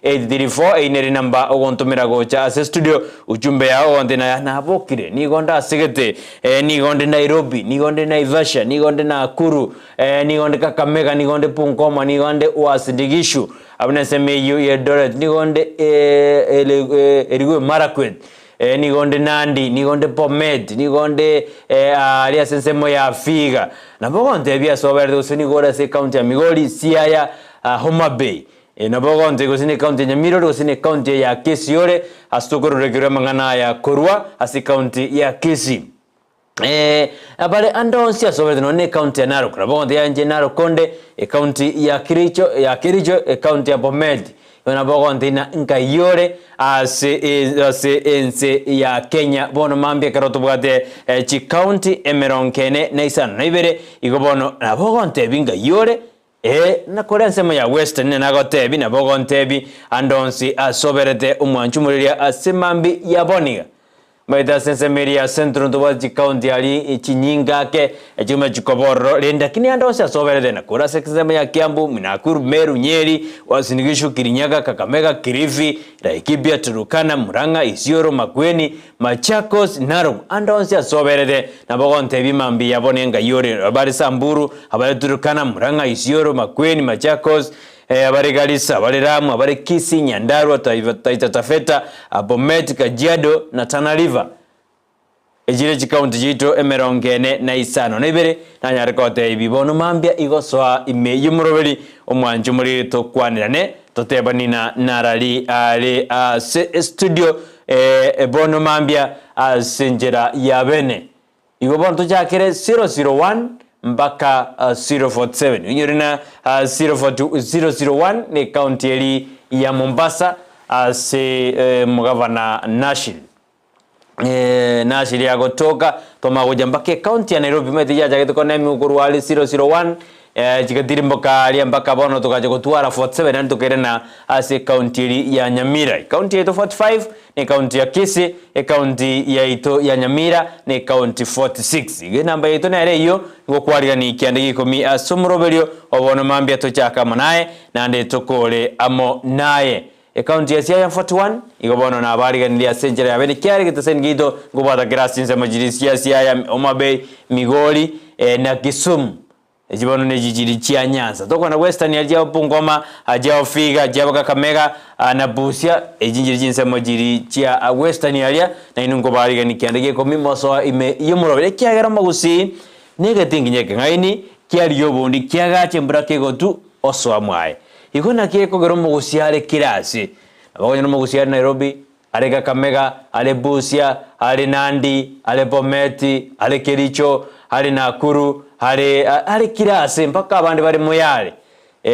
834 ineri namba ogontumira gocha ase studio ujumbe yao onde na abokire nigonda asigete nigonde Nairobi nigonde Naivasha nigonde Nakuru nigonde Kakamega nigonde Bungoma nigonde Uasin-Gishu abune semeyo Eldoret nigonde Elgeyo Marakwet nigonde Nandi nigonde Bomet nigonde alia sensemo ya Figa na bogonte bia soberde usini gora se county ya Migori Siaya Homa Bay na bogonte gusini county ya Nyamira gusini county ya Kisii astukuru regire mangana ya Korwa asi county ya Kisii abale andonsia soberde no ne county ya Narok na bogonte ya nje Narok Konde county ya Kericho county ya Bomet na bogonte na Nkayore ase ense ya Kenya bono mambia karoto bwate chi county emeronkene naisan naibere igobono na bogonte binga yore na korense mo ya western na gotebi na bogonte bi andonsi asoberete umwanchumuria asemambi ya boniga maida sense meria centro ndo chi county ali chinyinga ke ejuma chikoboro lenda kini andonsi asoberete na kora sekizema ya Kiambu Nakuru Meru Nyeri Uasin-Gishu Kirinyaga Kakamega Kilifi Laikipia Turkana Murang'a Isiolo Makueni Machakos Narok andonsi asoberete na bogonte bi mambi ya bonenga yore abari Samburu abari Turkana Murang'a Isiolo Makueni Machakos abari Garissa abari Lamu abari Kisii Nyandarua Taita Taveta Bomet Kajiado na Tana River ejire chikaunti jito emerongene na isano nebere na nyarekote ibibono mambia igoswa ime yumuroberi omwanju muri to kwanirane totebanina narali ale studio bono mambia asenjera yabene igobon to jakere 001 mpaka 047 inyorina 001 ni county eli ya Mombasa ase mugavana Nashili ya gotoka toma mpaka county ya Nairobi meti ya jageto kona mukuru ali 001 jikatiri mboka ali mpaka bono tukaje kutwara 47 na tukere na ase county ya Nyamira county ya 45 ni county ya Kisii county ya ito ya Nyamira ni county 46 ige namba yeto na hiyo ngokwaria ni kiandiki komi asumroberio obono mambia tochaka manaye na ande tokole amo naye county ya Siaya 41 igobono na habari ganilia senjera yabeni kiari kitasengido ngubata grasi nse majirisi ya Siaya Homa Bay Migori na Kisumu ejibono ne jijiri chia Nyanza toko na western ya jao Bungoma ajao Figa ajao Kakamega na Busia ejinjiri jinse majiri chia western ya na inungo bari ganikiandike komi moso ime yumurobere kiagera Gusii nega tinginyeke ngaini kiari yobundi kiagache mbrake gotu oswa mwae ikona kieko gero Gusii ale kirasi abagonyo no Gusii ale Nairobi ale Kakamega ale Busia ale Nandi ale Bomet ale Kericho ale Nakuru ale kirasi mpaka abandi bari Moyale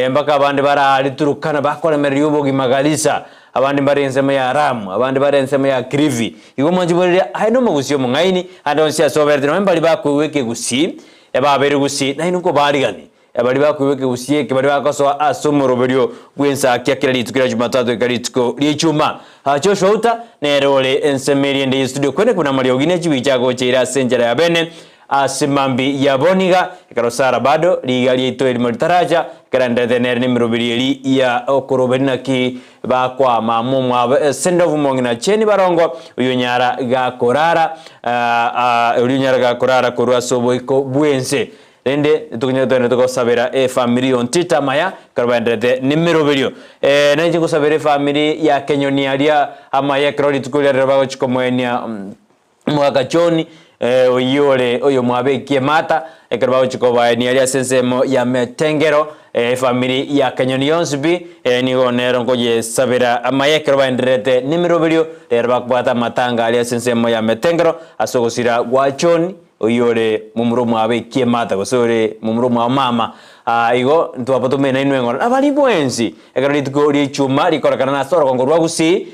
mpaka abandi bara ali Turkana bakora meriyubo gimagalisa abandi bari ensema ya Lamu abandi bari ensema ya Kilifi igomwanjiborere aino Gusii mungaini andonsi asoberde no mbali bakweke Gusii ebabere Gusii naino ko bari gani abali bakweke Gusii ke bali bakaso asomoroberio Ensakia kila litukira Jumatatu ikalitiko lichuma Joshua uta nerole ensemeri ndi studio kwene kuna mariogine chibichago chira senjera ya bene asimambi ya boniga ikarosara bado ligali ito ilmotaraja karanda tener ni mirobiri ya okoroberina ki bakwa mamumwa sendovu mongina cheni barongo uyonyara ga korara uyonyara ga korara korwa soboiko buense rende tukunyeto toko sabera family on tita maya karbandete nimero video nanje ko sabere family ya Kenyoni alia amaya kroli tukulia reba chikomwenia mwakachoni oyole oyo mwabekie mata ekarba chikoba ni alia sensemo ya metengero family ya Kenyoni yonsbi ni onero ngoje sabera amaya karbandete nimero video reba kwata matanga alia sensemo ya metengero asogosira gwachoni oyore mumurumu abekie mata gosore mumurumu wa mama igo ntwapato mena inwengo abali bwensi ekaroli tukuri chuma likorakana na soro kongorwa Gusii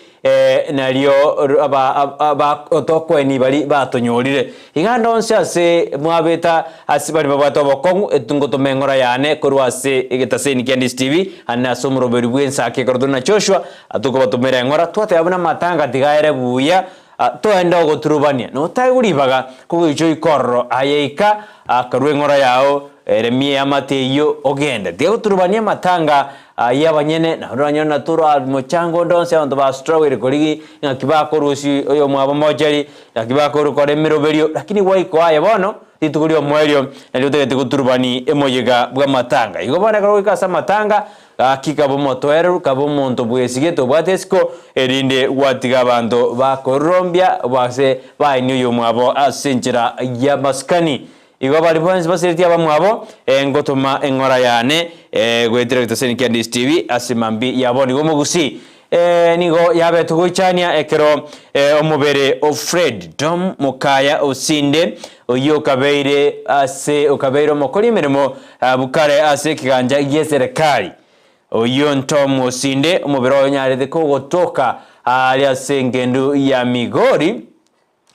nalio aba otokweni bali batonyorire igandonse ase mwabeta asibali babato bokongu etungoto mengora yane korwase egetaseni Candice TV ana somuroberi Ensakia kordona Joshua atuko batumera ngora twate abuna matanga tigaire buya toenda goturubania no taguribaga kugicho ikorro ayeika akarwengora yao remie amateyo ogenda dio turubania matanga yabanyene na rwanyo na tura mochango ndonse abantu ba struggle koligi ngakiba korusi oyo mwabo mojeri ngakiba koru kore miroberio lakini waiko aya bono ituguri omwerio na lyotegete guturubani emoyega bwa matanga igobona karo ikasa matanga kikabo motweru kabo muntu bwesigeto bwatesko erinde watiga abantu bakorombia base bainyo yo mwabo asenjira ya maskani igo bali bonse basiriti abamwabo ngotoma engora yane gwetire kitoseni kya Ndizi TV asimambi yaboni go Gusii nigo yabe tuguchania ekero omubere of Fred Tom Mukaya Osinde oyo kabeire ase okabeire Makori mirimo bukare ase kiganja yeserikali oyo Tom Osinde omubere onyarede ko gotoka ali ase ngendu ya Migori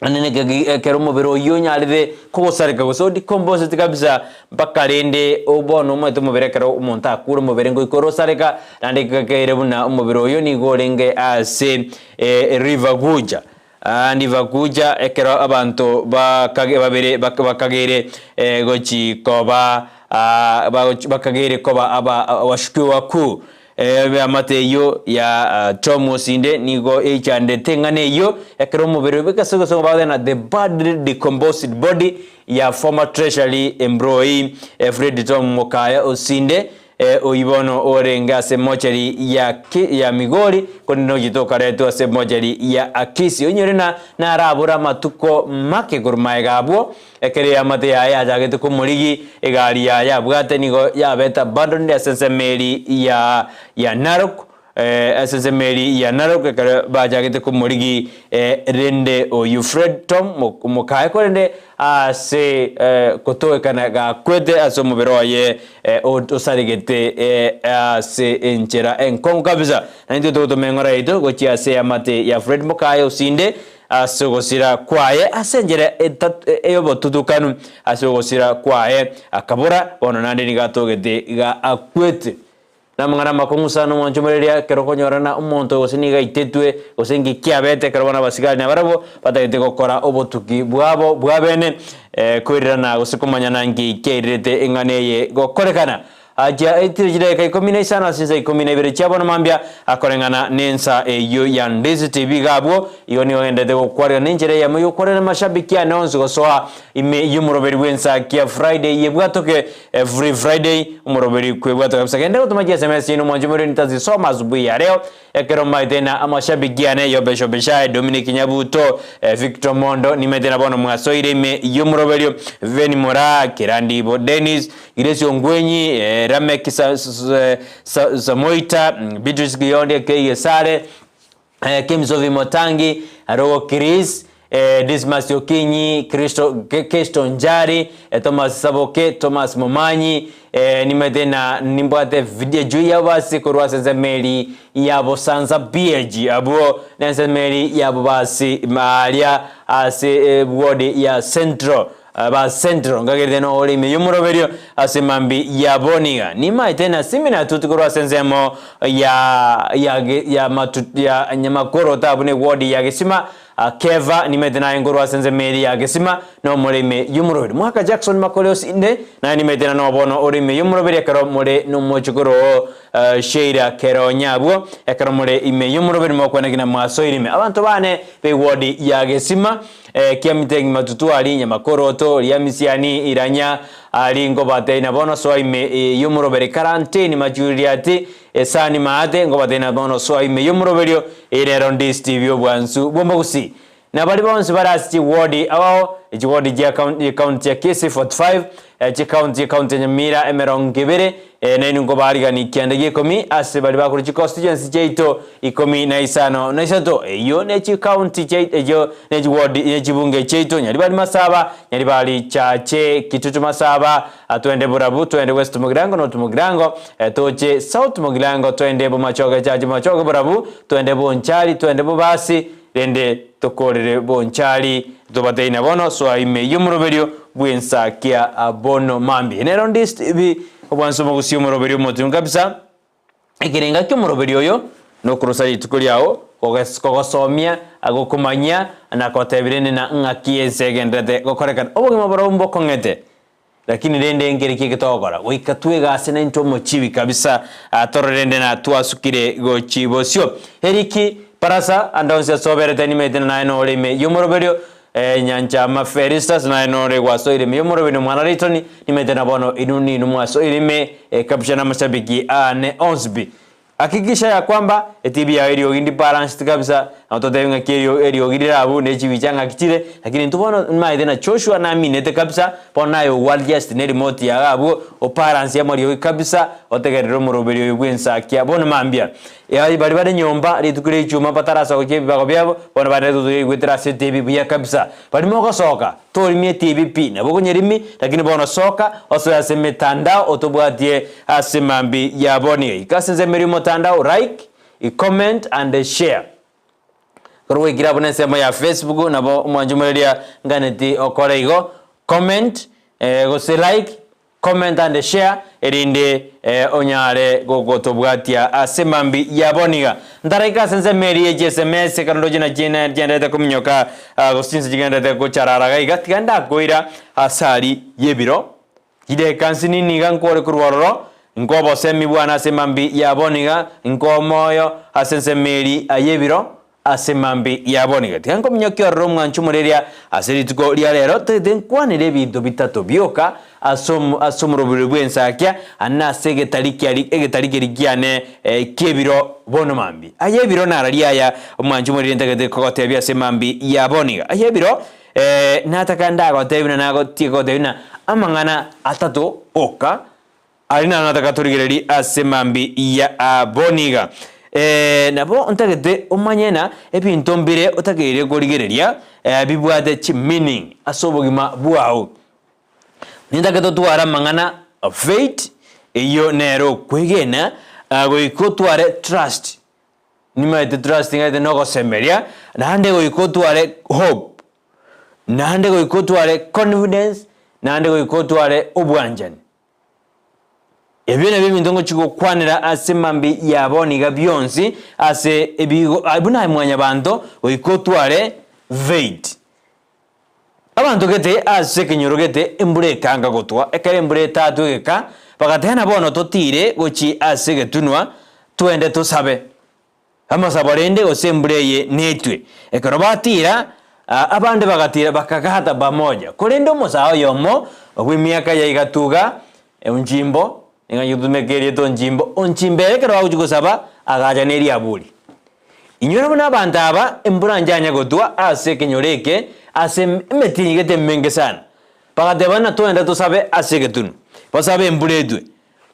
anene kero mubero oyo nyaride kugosarika gusodi composite kabisa bakarende obono mweto mubere kero umuntu akura mubere ngo ikorosarika nande kakere buna mubero oyo ni gorenge ase river guja andi vaguja ekero abantu bakagere gochi koba bakagere koba abashukiwa ku amateyo ya Tom Osinde nigo echande tengane yo ekero mubere bekasogo baadena the bad decomposed body ya former treasury employee Fred Tom Mukaya Osinde oibono orenga se mochari ya Migori konino jitoka reto se mochari ya Kisii onyorena na arabura matuko make gurmaega abo ekere amate ya jagete ko murigi egari ya bwate nigo ya beta bandon de sensemeri ya Narok SSML ya Narok ekere bajagete ko murigi rende o Fred Tom Mukaya ko rende ase kotowekana ga kwete aso mubero ye osarigete ase enchera enkongo kabisa na ndio to mengora ito gochi ase amate ya Fred Mukaya Osinde asogosira kwaye asenjera eyobo tutukanu asogosira kwaye akabura bono nande ni gatogete ga akwete na mangana makongusano mwanchomereria kero konyorana umuntu gosiniga itetwe gosengi kiabete kero bana basigari na barabo batagete gukora obotuki bwabo bwabene kwirana gosikumanya nangi kerete enganeye gokorekana aja etirjire kai komine sana sisa komine bere chabona mambia akorengana nensa eyo ya Ndizi TV gabo iyo ni oendete gokwara ninjire ya moyo korena mashabiki anonzo gosoa ime yumuroberi Ensakia Friday yebwatoke every Friday umuroberi kwebwato kabisa kende utumaje SMS ino mwanjumuri nitazi soma asubuhi ya leo ekero maitena amashabiki ane yo besho besha Dominic Nyabuto Victor Mondo nimetena bono mwasoire ime yumuroberi Veni Mora Kirandi Bo Dennis Iresio Ngwenyi Ramek Samoita Beatrice Gionde Keyesare Kimzovi Motangi Arogo Chris Dismas Yokinyi Kristo Njari Thomas Saboke Thomas Momanyi nimetena nimbwate video juu ya basi kurwa senzemeli yabo sanza BG abo senzemeli yabo basi malia ase wodi ya Central ba Central ngagerde no oli me yumuroberio asimambi ya boniga ni maitena simina tutukurwa senzemo ya Nyamakoro tabune wodi ya Gesima Keva nimetena ngorwa senzemeli ya Gesima no molime yumuroberi mwaka Jackson Makoleos inde na nimetena no bono olime yumuroberi kero mole no mochukuro sheira kero nyabwo ekero mole ime yumuroberi mokwana gina mwasoirime abantu bane be wodi ya Gesima kiamitengi matutu ali Nyamakoro to liamisiani iranya ali ngobate na bono so ime yumuroberi quarantine majuriati esani maate ngobate na bono so ime yumuroberio ere Ndizi TV obwansu Gusii na bali bonse barasti wodi awo wodi ya county ya Kisii 45 county ya Nyamira emerongibere nenu ngobari gani kiandege komi ase bali bakuru constituency jeito ikomi na isano na isato yo ne county jeito ne wodi ne bunge jeito nyali bali masaba nyali bali chache kitutu masaba atwende burabu twende west mugirango no tumugirango toche south mugirango twende bo machoga chache machoga burabu twende bo nchali twende bo basi rende tokorere bonchali tobateina bono so ime yumuroberio Ensakia abono mambi nero Ndizi TV obwanso Gusii umuroberio motu kabisa ikirenga cyumuroberio yo no kurusari tukuriaho kogosomia agokumanya na kotebirene na ngakiese gendete gokorekana obugima boro mbokongete lakini rende ngeri kigitogora goikatwe gase na into mochibi kabisa tororende na twasukire gochibo sio heriki parasa andonse soberete ni metena na no lime yomoroberio nyanja maferistas na no re gwaso ilime yomoroberio mwana ritoni ni metena bono inuni numwaso ilime kapshana mashabiki ane onsbi hakikisha ya kwamba etibi ya eri ogindi balanced kabisa na totenga kirio eri ogirira abu nechi bichanga kitire lakini ntubono maide na Joshua na minete kabisa ponayo world just ne remote ya abu o balance ya mario kabisa otegerero muroberio y'Ensakia bono mambia ya bari bari nyomba ritukire chuma patarasa ochebi bago byabo bono bari tutuye gwetera CTV bya kabisa bari moko soka torimie TVP na bogo nyerimi lakini bono soka oso ya semetandao otobwatie asemambi ya boni ikasenze merimo tandao like comment and share korwe gira bone sema ya Facebook na bo mwanjumuleria nganeti okoreigo comment go se like comment and share erinde onyare gogotobwatia asemambi yaboniga ndaraika sense meri SMS kando jina jina jendete kuminyoka gosinse jigendete ko chararaga igatiganda koira asari yebiro gide kansini niga nkore kurwaroro ngobo semi bwana asemambi yaboniga ngomoyo asense meri ayebiro asemambi yaboniga tianko minyokyo romwa nchumuleria aserituko lia lero tedenkwanire bintu bitatu byoka asomurobere bw'Ensakia anasege tariki rigiane kebiro bono mambi ayebiro nararia ya mwanjumuleria ntegete kokotebya asemambi yaboniga ayebiro natakanda gotebina nago tiko tebina amangana atatu oka alina nataka turigereri asemambi ya aboniga nabo ntagete umanyena ebintu mbire otageire gorigereria bibwate chi meaning asobogima bwao nindageto twara mangana of faith iyo nero kwegena goikotware trust nimaite trust ngate no gosemeria nande goikotware hope nande goikotware confidence nande goikotware obwanjani ebyo bintu ngo chiko kwanira asemambi yaboniga byonsi ase ebigo abuna mwanya bantu oikotware faith abantu gete ase kinyorogete embure kanga gotwa ekare embure tatu geka bagatena bono totire gochi ase getunwa twende tusabe amasaborende osembureye netwe ekaro batira abande bagatira bakagata bamoja kolendo mosao yomo ogwimiaka ya igatuga unjimbo ninga yutumekerie to njimbo onchimbere kero agujugosaba agaja neri abuli inyora bana bandaba embura njanya gotwa ase kinyoreke ase metingete menge sana pagatebana twenda tusabe ase getunu pasabe emburedwe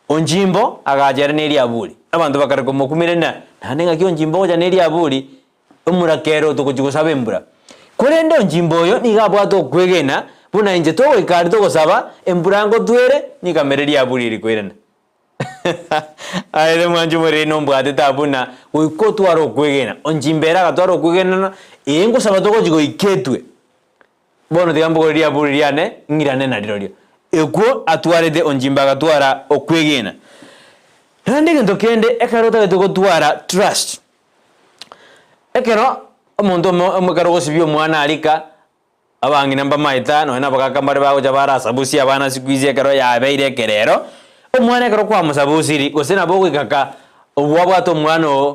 onjimbo agaja neri abuli abantu bakare komokumirena nanenga kyo njimbo ja neri abuli umurakero tukujugosaba embura kolendo njimbo yo nigabwato kwegena buna inje to ikari to gosaba emburango twere nikamereri abuli rikwirena aide mwanju muri no mbwate tabuna uikotwaro kwegena onjimbera gatwaro kwegena ingo sabato gojigo iketwe bono tigambo ria buririane ngirane na dirorio eko atwarede onjimba gatwara okwegena hande gento kende ekarota gatogotwara trust ekero omuntu omukaro gosibyo mwana alika abangi namba maita no na bakakambare bago jabara sabusi abana sikwizie kero ya beire kerero omwana kero kwa musabusiri gosena bogo ikaka obwabwato mwana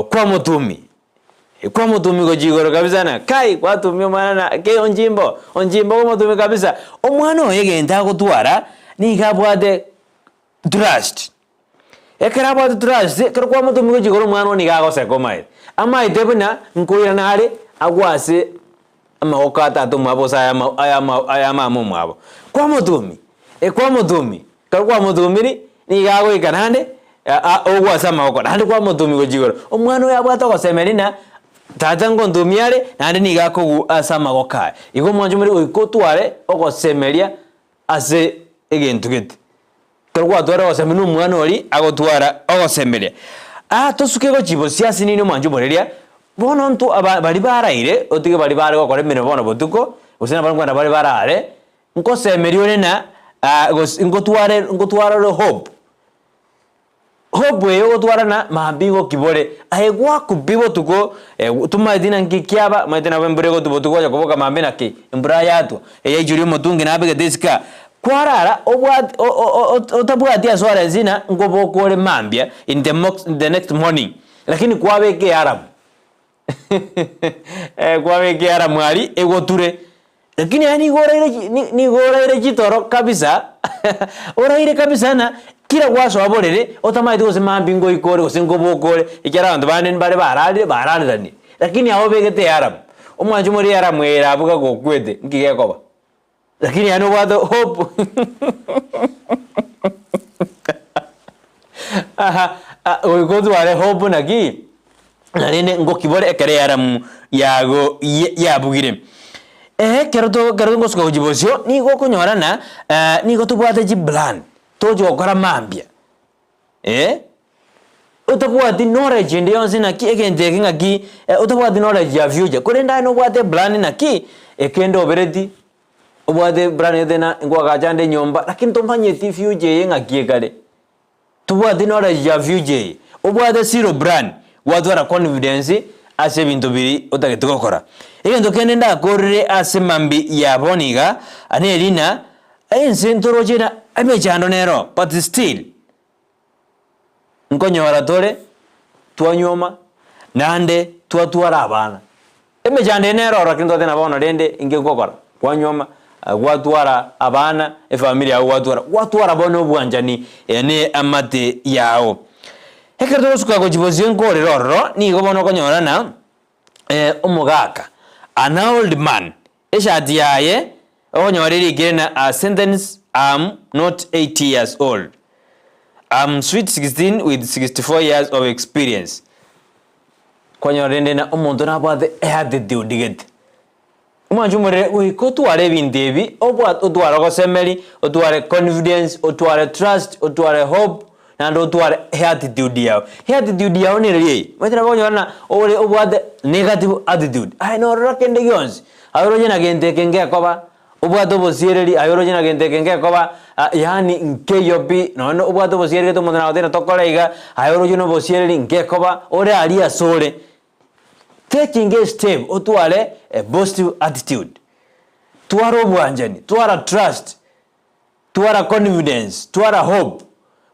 kwa mutumi gojigoro kabisa na kai kwatumye mwana na ke onjimbo kwa mutumi kabisa omwana oyegenda gutwara ni gabwade trust ekera bwade trust kero kwa mutumi gojigoro mwana ni gago sekomai ama itebuna nkurira nari agwase amaoka atatu mwabosa aya mamu mwabo kwa mutumi kero kwa mutumiri ni gago ikanande ogwasa amaoko nandi kwa mutumi gojigoro omwana oyabwata gosemerina tata ngontumiare nandi ni gako asama goka igo mwanju muri oikotware ogosemeria ase egentu gete kero kwa twara gosemenu mwana ori agotwara ogosemeria tosuke gochibo siasi nino mwanju mureria bono ntu bari baraire otige bari bare gokore mino bono botuko usena bari bari barare nkosemerio na ngotwara hope yo gotwara na mabingo kibore aegwa kubibo tuko tumaidina nkikiaba maidina bembere go tubotuko ya kuboka mambe naki mbra yatu eyajuri motungi na abege deska kwarara otabwati aswara zina ngobokore mambia in the next morning lakini kwabeke aramu kwabeke aramu ali egoture lakini yani goraire chitoro kabisa oraire kabisa na kira kwaso aborere otamaiti gose mambingo ikore gose ngobokore ikara abantu bane bare bararani lakini aho begete aramu omwanju muri aramu era abuga gokwete ngigekoba lakini yani bwado hope oikozware hope naki narine ngokibore ekere aramu yago yabugire kero ngosuka kujibosio ni gokonyorana ni gotubwate ji plan tojo okora mambia utabwati knowledge ndi yonse naki egente ngaki utabwati knowledge ya future kurenda no bwate plan naki ekendo obereti ubwate plan yedena ngwa gajande nyomba lakini tomanye ti future yengaki kale tubwate knowledge ya future ubwate zero brand wadwara confidence ase bintu biri otagetugokora egento kende ndakorire ase mambi yaboniga anerina ensentoro jena amechando nero but still nkonyora tore twanyoma nande twatwara abana emechande nero rakindo tena bono rende ingekokora twanyoma gwatwara abana efamilia gwatwara bono bwanjani ene amate yao hekerto suka gojibozie nkorero ni gobono konyorana omugaka an old man eshati yaye onyoriri igena a sentence I'm not 80 years old. I'm sweet 16 with 64 years of experience. Konyorende na omuntu nabwate attitude digete. Umanjumure uyikotware bindebi obwat otwara gosemeri otware confidence otware trust otware hope and otware attitude yao. Attitude yao ni riri. Mwetera bonyorana ole obwate negative attitude. I know rakende gyonzi. Ayoroje na gente kenge akoba ubwato bosiereri ayoroje na gente kenge akoba yani nkeyopi no ubwato bosiereri to mudana otena tokoleiga ayoroje no bosiereri nkekoba ore ali asore. Taking a step otware a positive attitude. Twara obwanjani, twara trust, twara confidence, twara hope.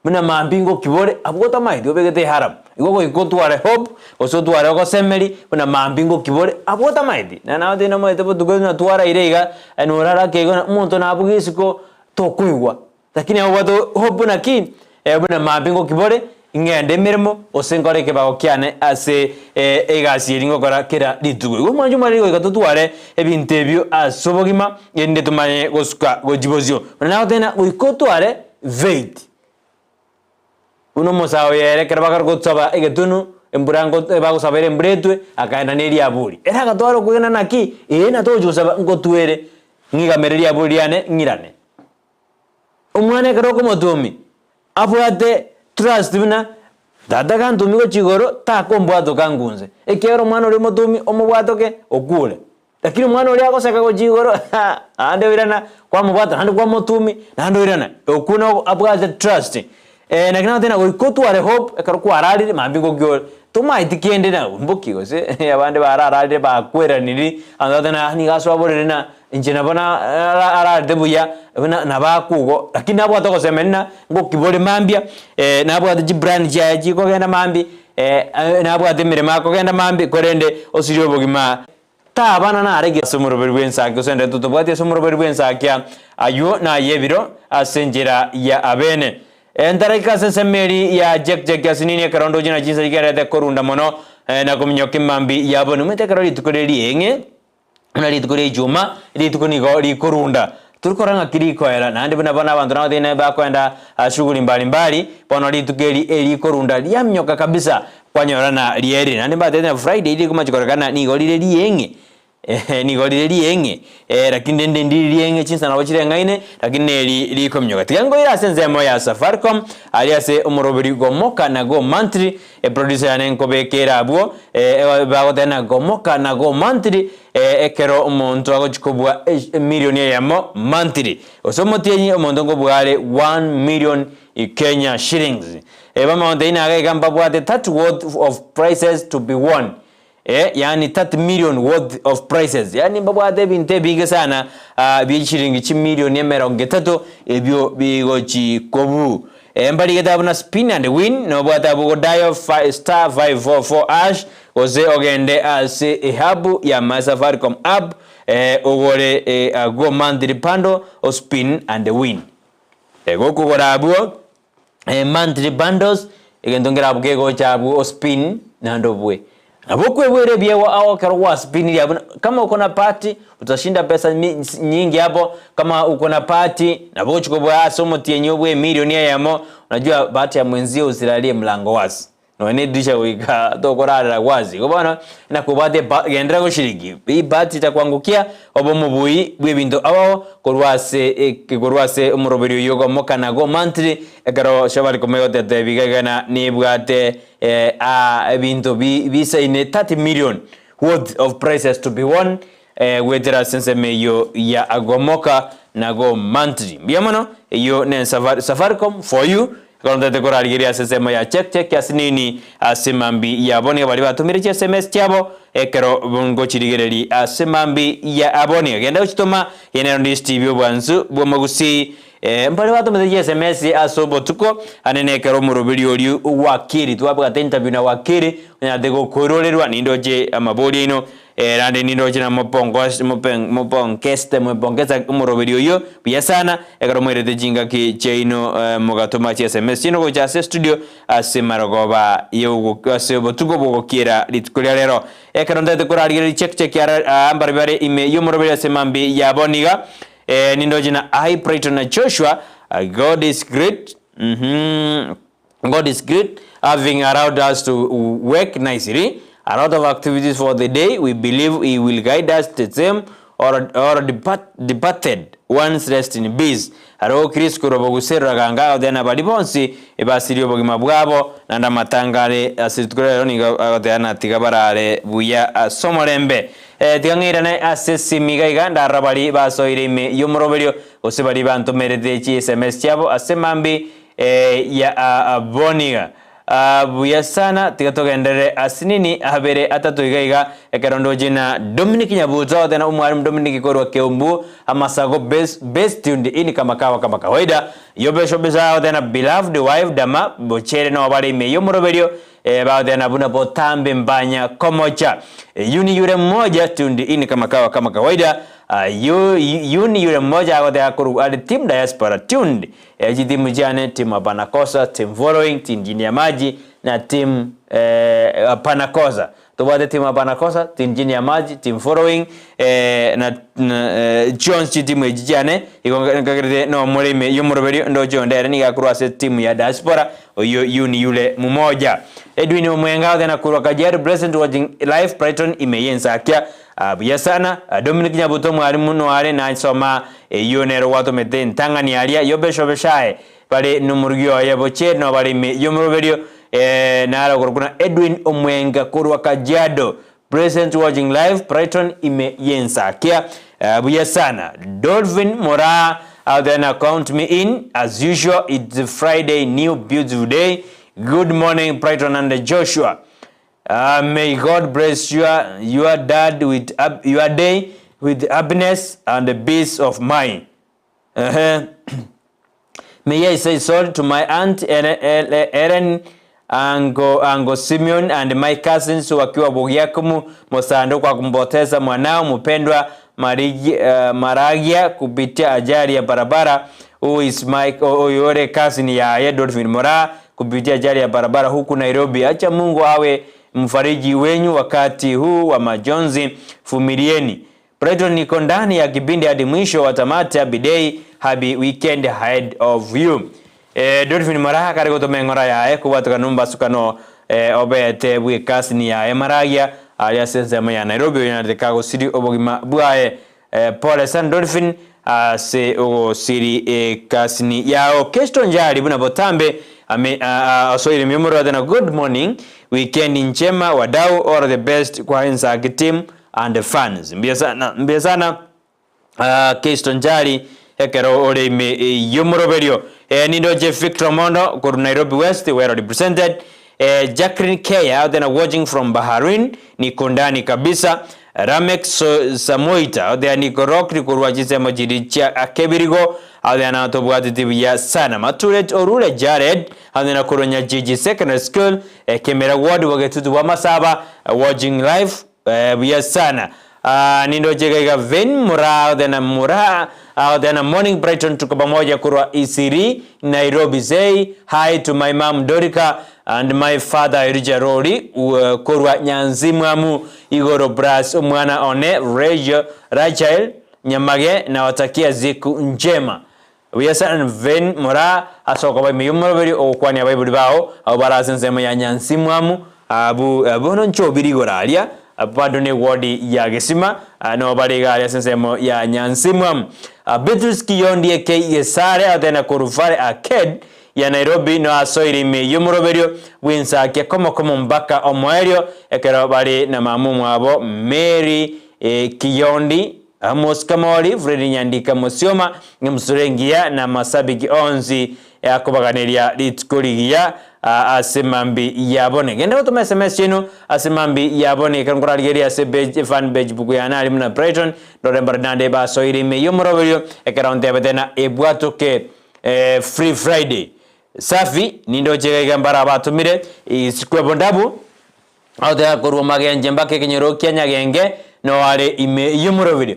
Muna mambingo kibore abota maidi obegete haram. Igoko ikotware hope, oso tware ogosemeri muna mambingo kibore abota maidi. Na nawe na maidi bodugo na twara irega anorara kego umuntu nabugisiko tokuigwa. Lakini aboto hope na ki muna mambingo kibore ingende mirimo osenkore ke bago kyane ase egasi ringo kora kera litugo go manju mari go gatutware ebintebyo asobogima yende tumanye gosuka gojibozio na tena uikotware veit uno mosawo yere kera bakar gotsaba egetunu emburango bago sabere embretwe akaenda neri aburi era gatwaro kugena naki na tojo saba ngotwere ngigamereri aburi yane ngirane umwane kero komotumi abwate trust bina dada kantu migo chigoro ta kombwato kangunze ekero mwana uri motumi omubwato ke okule lakini mwana uri akosaka ko chigoro ande wirana kwa mubwato ande kwa motumi ande wirana okuna abwaze trust na kina tena goikotware hope ekaro kwa arari mambingo gyo tuma itikiende na mbuki gose abande bararari bakweraniri anda tena ni gaso aborere na injina bona arari debuya na bakugo lakini abo atakosemenna ngo kibole mambia nabo ati brand jaji ko genda mambi nabo ati mirema ko genda mambi korende osirio bogima ta bana na arege somuro berwensa ko sende tutobati somuro berwensa kya ayo na yebiro asenjera ya abene entarika sesemeri ya jek yasinini karondo jina jinsa igarete korunda mono na komnyoke mambi yabonu mete karoli tukoreri enge na litukore juma litukoni go likorunda turukoranga kiriko era nande bana abantu nao dine bakwenda shughuli mbalimbali pono litukeli elikorunda lyamnyoka kabisa kwanyorana lieri nande batete Friday ili kumachikorekana ni golile lienge ni golile lienge lakini ndindi lienge chinsa na wachire ngaine lakini likomnyoka tigango ira senzemo ya Safaricom aliase umurobiri gomoka na go monthly producer yanenko bekera abo bagotena gomoka na go monthly ekero umuntu agochikobwa million yamo monthly osomotienyi umuntu ngobwale 1 million Kenya shillings bama ondeina agamba bwate 30 worth of prices to be won yani 30 million worth of prices, yani babwate binte bige sana bichiringi chi million yemeronge 3 ebyo bigochi kobu mbali getabuna spin and win no bwata bugo dial *544# oze ogende ase habu ya Safaricom app ogore go monthly bundle o spin and win goku gorabuo monthly bundles igendongera buge go chabu o spin nando bwe abokwe bwere byewa awo karwa spin ya kama uko na party utashinda pesa nyingi hapo. Kama uko na party na bochiko bwa somo tienyo bwe milionia yamo, unajua bahati ya mwenzio usilalie mlango wazi no ne disha wika to korara wazi ko bana na kubate gendera go shiriki bi bahati itakuangukia obomo bui bwe bindo awo korwase umurobero yogo mokana go monthly ekaro shabali komeyote te bigana ni bwate bindo bisa ine 30 million worth of prizes to be won wetera sense meyo ya agomoka na go monthly biamono yo ne Safaricom for you koronda te koraligiria sesema ya check yasinini asimambi ya boni bali batumire SMS cyabo ekero bongo chirigereri asimambi ya aboni genda uchitoma yenero ndi Steve Obwanzu bwo Gusii mbale batumire SMS asobo tuko anene kero murobiri oli wakiri twabwa interview na wakiri nyadego kororerwa nindoje amaboli ino rande nindoje na mopongeza umurobiri oyo bya sana ekaro mwirete jinga ki cheino mugatoma SMS chino go chase studio asimaragoba yo asobo tuko bogokira litukulia lero ekaro ndate korali check ya ambarbare ime yo murobiri asemambi ya boniga nindoje na Brighton na Joshua. God is great. God is great, having allowed us to work nicely. A lot of activities for the day. We believe He will guide us to them or departed one's rest in peace. Aro Chris kurobogusera ganga odena balibonsi ebasirio bogima bwabo nanda matangale asitukorero ninga odena tigabarare buya somorembe tigangirane asesi migaiga ndarabali basoire yumroberio osebali bantu merede chi SMS cyabo asemambi ya boniga buya sana tigatogendere asinini habere atatoigaiga ekarondo jina Dominic Nyabuza odena umwalimu Dominic Korwa Keumbu amasago best tuned ini kama kawaida yobesho beza odena beloved wife dama bochere no bali me yomroberio baadena buna botambe mbanya komocha yuni yure mmoja tuned ini kama kawaida yuni yule mmoja akote akuru ali team diaspora tuned timu jane team Apanakosa team following team Jini Maji na team Apanakosa tubade team Apanakosa team Jini Maji team following na Jones team jane ikongakirite no mulime yumuroberi ndo jondere ni akuru ase team ya diaspora oyo yuni yule mmoja Edwin Omwenga na kurwa Kajiado present watching live Brighton Ensakia buya sana Dominic Nyabuto mwalimu no are na soma yonero wato mete ntangani alia yobeshobeshae bale numurugyo yaboche no bali yomroberio na kuna Edwin Omwenga kurwa Kajiado present watching live Brighton Ensakia buya sana Dolphin Mora then count me in as usual. It's Friday, new beautiful day. Good morning Brighton and Joshua. May God bless your dad with your day with happiness and the peace of mind. May I say sorry to my aunt Ellen, Ango Simeon and my cousins wakiwa Bugiakumu Mosando kwa kumpoteza mwanao mpendwa Maragia kupitia ajali ya barabara. Who is Mike yore cousin ya Dolphin Mora kupitia ajali ya barabara huku Nairobi. Acha Mungu awe mfariji wenyu wakati huu wa majonzi, fumilieni. Brighton niko ndani ya kipindi hadi mwisho wa tamati bidei happy weekend ahead of you. Dolphin Mara kare gotomengora ya kuwatuka numba sukano obete bwe kasini ya Maragia alia sensema ya Nairobi United Chicago City obogima buae pole san Dolphin se o siri kasini yao kesto njali buna botambe so ile memoro na good morning weekend njema wadau all the best kwa Ensakia team and the fans mbia sana kesto njali ekero ole me yomoroberio nindo je Victor Mondo ku Nairobi West were represented Jacqueline Kea then watching from Bahrain niko ndani kabisa. Ramek Samoita then niko rock niko ruachize mojiricha akebirigo then atobwati tibia sana Maturet Orule Jared then akoronya Gigi Secondary School Kemera Ward wagetutu wa Masaba watching live via sana. Nindo jega Ven Mura then morning Brighton tuko pamoja kurwa Isiri Nairobi say hi to my mom Dorika and my father Erija Rory kurwa Nyanzimwamu Igoro Bras mwana one Rachel Nyamage na watakia ziku njema. Wiyasa Ven Mura asoka bai miyumuroberi okwani abaibuli bao au barasense ya Nyanzimwamu abu ncho birigoralia bado ne wodi ya Gesima no baliga ya sensemo ya Nyansimwam Beatrice Kiyondi eke Sare atena kurufare aked ya Nairobi no asoiri me yumuroberio Ensakia komo mbaka omwerio ekero bali na mamumu abo Mary Kiyondi Amos Kamori Fredi Nyandika Musioma Msurengia na masabiki onzi ya kubaganiria litkurigia asimambi yabone genda utuma SMS yenu asimambi yabone kankora ligeria se fan page buku ya na limna Brighton November nande ba so irime yomorovelio ekaraunde betena ebwatoke free Friday safi nindo chega mbara batumire isikwe bondabu auda kurwa magenje mbake kenyero Kenya genge no wale ime yomorovelio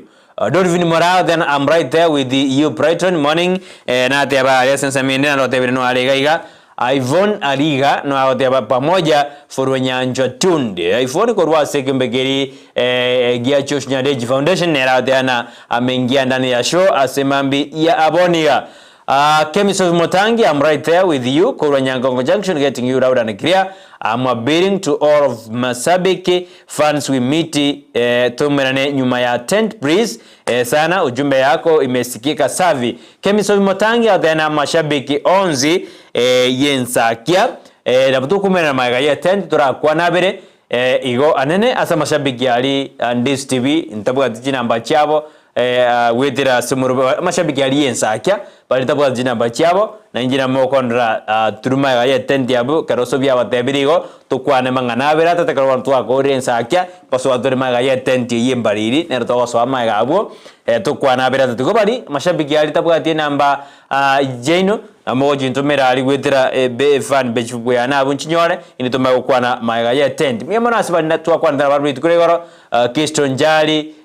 Dorvin Morao then I'm right there with you Brighton morning na te ba sense mene no te no alegaiga Ivon Aliga no aote pamoja Forwenyanjo Tunde Ivon korwa sekembegeri Gia Chosh Nyadeji Foundation nera na amengia ndani ya show asemambi ya Aboniga Kemiso Motangi I'm right there with you Korwa Nyangongo Junction getting you loud and clear. I'm a bidding to all of Masabiki fans we meet tumerane nyuma ya tent breeze sana ujumbe yako imesikika savi. Kemiso Motangi adena mashabiki onzi Ensakia dabutu kumena magaye tent turakwa nabere igo anene asa mashabiki ali Ndizi TV ntabuga jina mbachabo wetira simuru mashabiki ali Ensakia bali tabuga jina mbachabo na injina mokondra turuma ya tent yabu karoso bya batebirigo tukwane manganabera tatakaro twako Ensakia paso adore ya tent yimbariri nerto waso amagabo tukwana bera tuko bali mashabiki ali tabuga tina namba Jaino amoji ntomera ali wetira fan page bwa na bunchinyore initoma ukwana ya tent miyamana asiba twakwana ndabaru tukuregoro Kiston Jali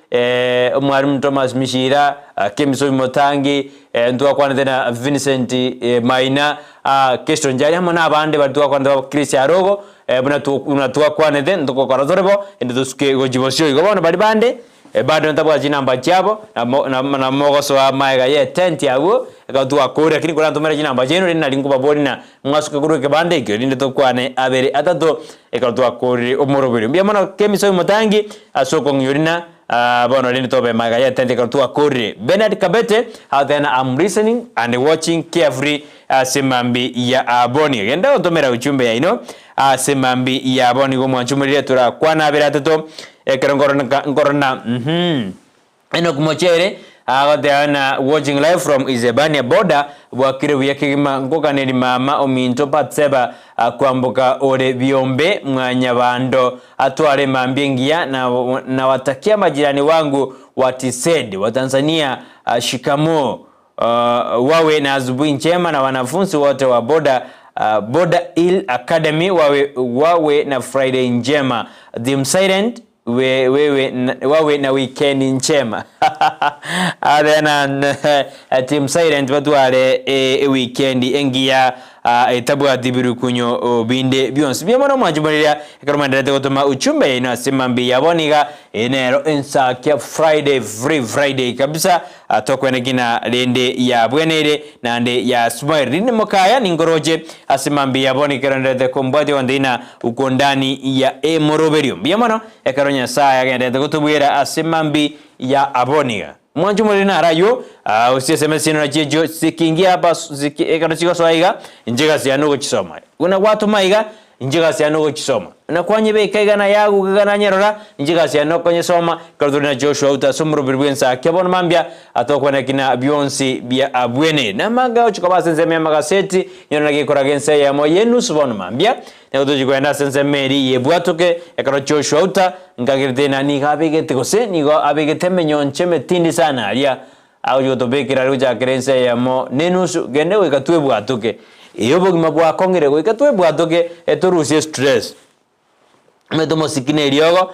Mwalimu Thomas Mishira Kemiso Motangi twakwana tena Vincent Maina Kiston Jali hamana abande bali twakwana Christian Rogo buna twakwana then tukokarazorebo nditusuke gojibosyo igobona bali bande bado ntabwa jina mbachabo na mogoso wa ya tent yawo ekatwa kore lakini kuna ntomera jina mbajeno lina linkuba boli na mwasuke kuru ke bande ikyo linde tokwane abere atato ekatwa kore omorobiri mbia mana Kemiso Motangi asoko ngyorina bono linde tobe ya tent ekatwa kore Bernard Kabete then I'm listening and watching carefully asemambi ya Aboni genda otomera uchumbe ya ino asemambi ya Aboni go mwanchumurire tura kwana abere atato Ngorona eno kumochere agotana watching live from Izebania border wakire yakima ngokaneri mama ominto patseba kwambuka ore biombe mwanyabando atware mambingia na watakia majirani wangu watised wa Tanzania shikamo wawe na asubuhi njema na wanafunzi wote wa Border Hill Academy wawe na Friday njema Dim Silent wawe na weekend njema adena Team Silent watware weekend engia etabu dibiru kunyo binde bionse biyamana mwajumulira ekaromandete gotoma uchumbe ino asimambi yaboniga enero Ensakia Friday free Friday kabisa atokwene kina lende ya bwenere nande ya smile rine mokaya ningoroje asimambi yaboni kerandete kombati wandina ukondani ya moroberium biyamana ekaronya saya gendete gotubwira asimambi ya aboniga mwanjumulina rayo usisemesi no chijo sikingia hapa ekano chiko swaiga njega siano go chisoma una watu maiga injiga siano gukisoma na kwanye beka igana yagu igana nyerora injiga siano konye soma kadurina Joshua uta somro birwensa kebon mambia atokwana kina Beyonce bia abwene na maga uchikaba sense magaseti nyona gikora gense ya mo yenu subon mambia na utoji kwenda sense meri yebwatoke ekaro Joshua uta ngagirde na ni gabege tikose ni go abege temenyonche metindi sana alia au yoto bekira ruja kerense ya mo nenusu gende wekatwe bwatoke iyo bogima bwa kongere go ikatwe bwatoke etorusie stress meto sikine riogo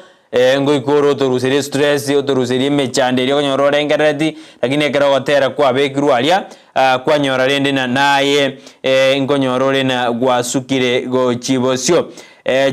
ngo ikoro torusie stress otorusie mechande riogo nyorore ngarati lakini ekero gotera kwa bekiru alia kwa nyora rende na naye ngonyorore na gwasukire go chibosio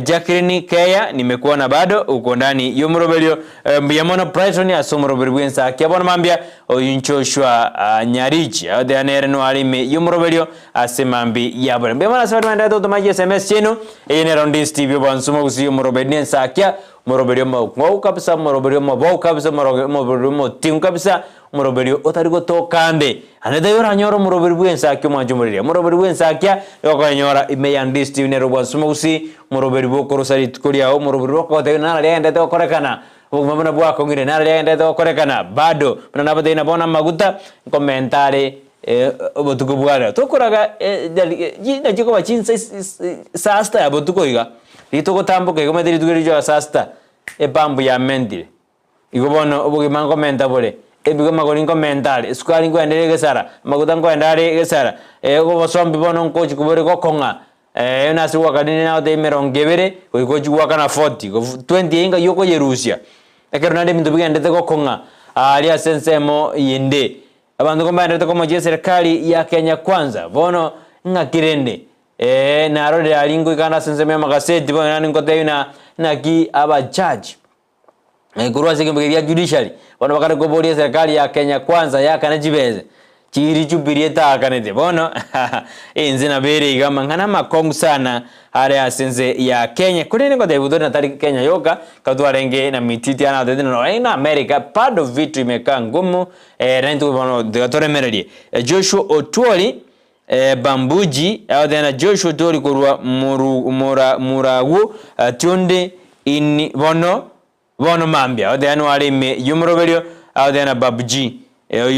Jacqueline Kaya nimekuona bado uko ndani yomurobelio mbiyamona Brighton ya somurobelio Ensakia bona mambia oyinchoshwa nyarichi adeanere no alime yomurobelio asemambi yabona mbiyamona sababu ndio automaji SMS chenu yenero ndis TV bonsumo Gusii yomurobelio Ensakia murobelio mo kabisa murobelio mo kabisa murobelio mo tim kabisa murobelio otarigo tokande aneda yora nyoro murobelio Ensakia mwanjumuria murobelio Ensakia yoko nyora imeya ndis TV nero bonsumo Gusii murobelio korosari tukoria murobelio ko te na lenda to korekana mumana bwa ko ngire na lenda to korekana bado mna bade na bona maguta commentare obotuko bwara to koraga na jiko bachinsa sasta abotuko iga rito gotambuka igo mediri tugerijo sasta pambu ya mentire igo bono obugi mango mentabole ebigo magori commentare squari ngo endere gesara maguta ngo endare gesara go bosombi bono nko chikubore go konga na siwa kadini na de merongevere ko juwa kana 40 20 inga yoko yerusia ekero nande mintu bigende te gokonga ali asensemo yende abantu komanda te komo serikali ya Kenya kwanza bono ngakirende na rode alingo ikana sensemo magaseti bono nani ngote na ki aba judge kurwa sikimbe ya judiciary bono bakare goboria serikali ya Kenya kwanza ya kana jibeze chiri chupirie takanete bono inzina bere igama ngana makongu sana hare asenze ya Kenya kunene ngo debudo na tariki Kenya yoka katwarenge na mititi ana de no na America part of it imeka ngumu rentu bono de toremererie Joshua Otwoli Bambuji au na Joshua Otwoli kurwa muragu tunde in bono mambia au de anu alime yumrobelio au de na Babuji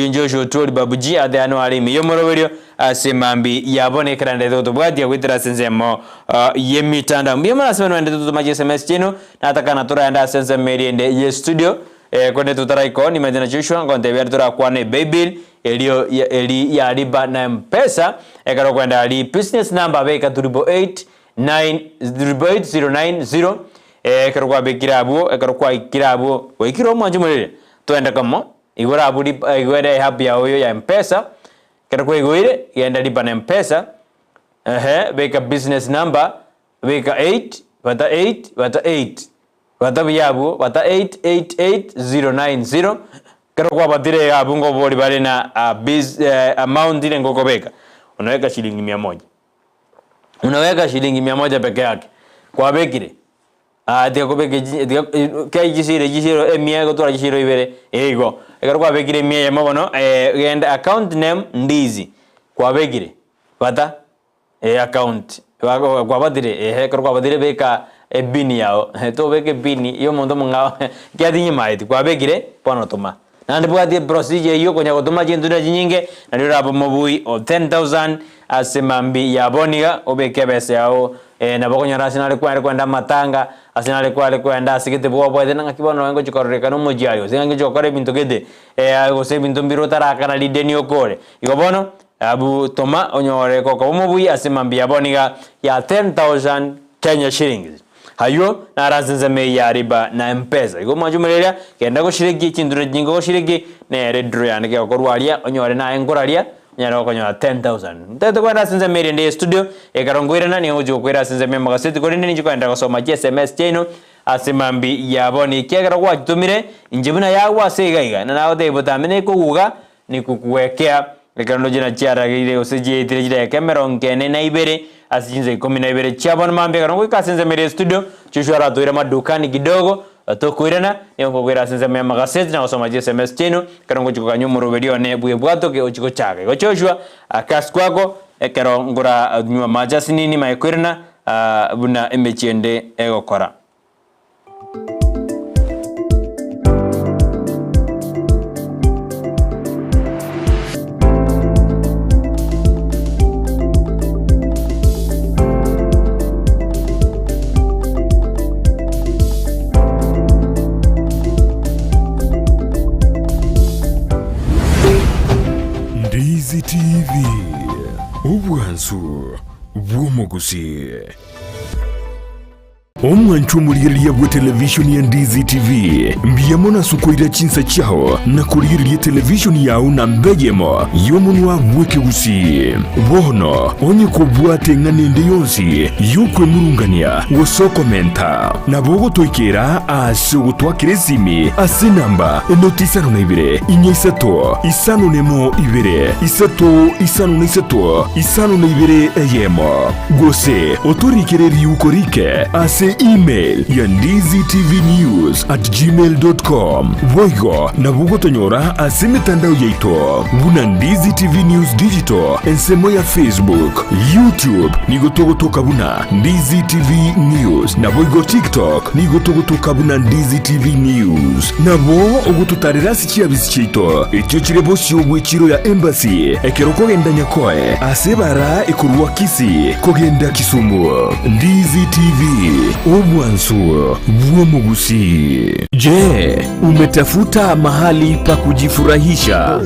Joshua Otwoli Babuji ade anu alimi yomorobelio asemambi yabone krande toto bwati agwitira sensemo yemitanda mbiyama asemano ende toto maji SMS chino nataka natura enda sense meriende ye studio konde tutara iko ni medina Joshua ngonde bertura kwane baby eli ya riba na mpesa ekaro kwenda ali business number beka 889 ekaro kwa bekirabu ekaro kwa ikirabu wikiro mwanjumulele tuenda kamo igora abudi igora happy ya oyo ya mpesa kana kwa igoire yenda lipa na mpesa beka business number beka 8 bata biyabu bata 888090 kana kwa batire abungo boli bale na amount ile ngoko beka unaweka shilingi 100 unaweka shilingi 100 peke yake kwa bekire Diako beke kai jisiro emiego tora jisiro ibere ego ekaro kwa bekire mie ya mabono genda account name Ndizi kwa bekire bata account kwa badire ekaro kwa badire beka bini yao to beke bini yo mondo munga kyadinyi maiti kwa bekire pono toma nande bwati procedure yo konya gotoma jindu na jinyinge na ndira abo mobui of 10,000 asemambi ya boniga obeke bese yao na bokonya national kwenda matanga asinale kwenda sikete bwo na kibono wengo chikoreka no mujiayo singa chokore bintu gede go se bintu mbiro taraka na lideni okore igobono abu toma onyore ko ko mubui asemambi ya boniga ya 10,000 Kenya shillings hayo na razenze me ya riba na mpesa igo majumereria kenda go shiriki chindure jingo go shiriki ne redro yanike okorwalia onyore na engoralia nyaro konyo 10,000 nteto kwenda sinze meri ndi studio ekarongwirana ni ujo kwira sinze me magaseti korinde ni kwenda gusoma SMS cheno asemambi yaboni kegera kwa tumire injibuna yawa segaiga na nawo de botamene kuguga ni kukuwekea ekando jina chiara gire oseje itire jira kamera onkene na ibere asijinze 12 chabon mambe karongwe kasinze meri studio chushwara toira madukani kidogo tokwirana yongo kwira sinze me magaseti na gusoma SMS cheno karongo chiko kanyumuro video ne buye bwato ke ochiko chake gochoshwa akas kwako ekero ngura nyuma majasi nini maekwirana buna emechende egokora. Ndizi TV, ubwansu bw'omugusi. Omwanchu muliriye bwa televisioni ya Ndizi TV mbiyamona sukoira chinsa chao na kuliriye televisioni yao na mbegemo yomunwa bweke Gusii bono onye kubwate nganende yonsi yukwe murungania wosoko menta na bogo toikera ase gutwakire simi ase namba enotisano na ibire inyesato isano nemo ibire isato isano na isato isano na ibire eyemo gose otorikere yukorike ase email ya ndiztvnews@gmail.com voigo na bugotonyora ase mitandao yaito buna Ndizi TV News Digital ensemo ya Facebook, YouTube nigotogotoka buna Ndizi TV News na voigo TikTok nigotogotoka buna Ndizi TV News na bo ogututarira sikia bisichito ekyo kirebo cyobwe kiro ya embassy ekeroko genda nyakoe ase bara ikurwa Kisii kogenda Kisumu. Ndizi TV ubwansu bw'omugusi. Je, umetafuta mahali pa kujifurahisha?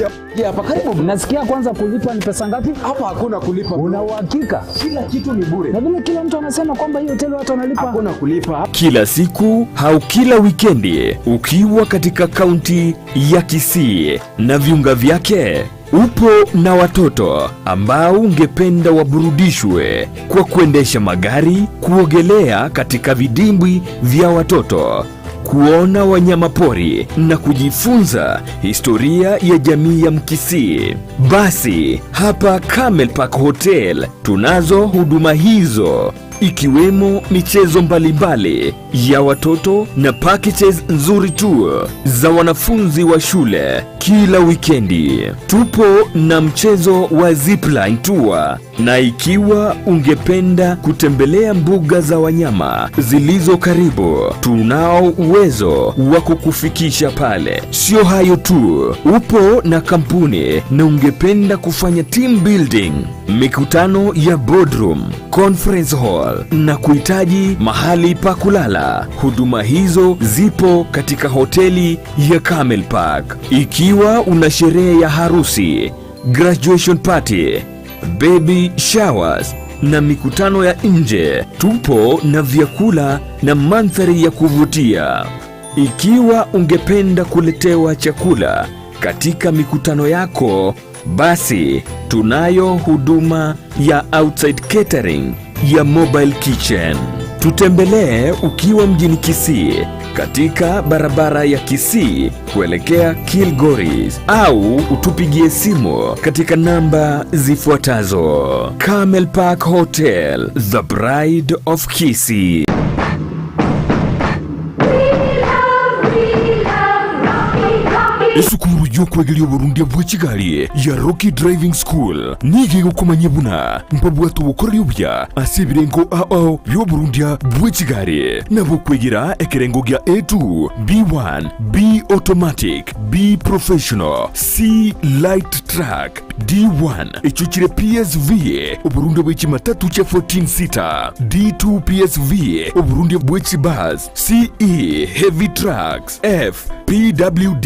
Hapa karibu. Nasikia kwanza kulipa ni pesa ngapi? Hapa hakuna kulipa. Una uhakika? Kila kitu ni bure. Na vile kila mtu anasema kwamba hiyo hoteli watu wanalipa. Hakuna kulipa. Kila siku au kila wikendi ukiwa katika kaunti ya Kisii na viunga vyake, upo na watoto ambao ungependa waburudishwe kwa kuendesha magari, kuogelea katika vidimbwi vya watoto, kuona wanyama pori na kujifunza historia ya jamii ya Mkisii. Basi hapa Camel Park Hotel tunazo huduma hizo, ikiwemo michezo mbalimbali ya watoto na packages nzuri tu za wanafunzi wa shule kila wikendi. Tupo na mchezo wa zipline tour, na ikiwa ungependa kutembelea mbuga za wanyama zilizo karibu, tunao uwezo wa kukufikisha pale. Sio hayo tu, upo na kampuni na ungependa kufanya team building, mikutano ya boardroom, conference hall na kuhitaji mahali pa kulala, huduma hizo zipo katika hoteli ya Camel Park. Ikiwa una sherehe ya harusi, graduation party, baby showers na mikutano ya nje, tupo na vyakula na mandhari ya kuvutia. Ikiwa ungependa kuletewa chakula katika mikutano yako, basi tunayo huduma ya outside catering ya mobile kitchen. Tutembelee ukiwa mjini Kisii katika barabara ya Kisii kuelekea Kilgoris, au utupigie simu katika namba zifuatazo. Camel Park Hotel, the Bride of Kisii. Esukuru y'okwegerya Burundi bwa Kigali ya Rocky Driving School nige gukomanya buna mpabwato bukorera ubya asibirengo ao byo Burundi bwa Kigali nabo kwegera ekerengo gya A2, B1, B automatic, B professional, C light track, D1 echuchire PSV Burundi bwa Kimatatu cha 14 seater, D2 PSV Burundi bwa Kibus, CE heavy trucks, F PWD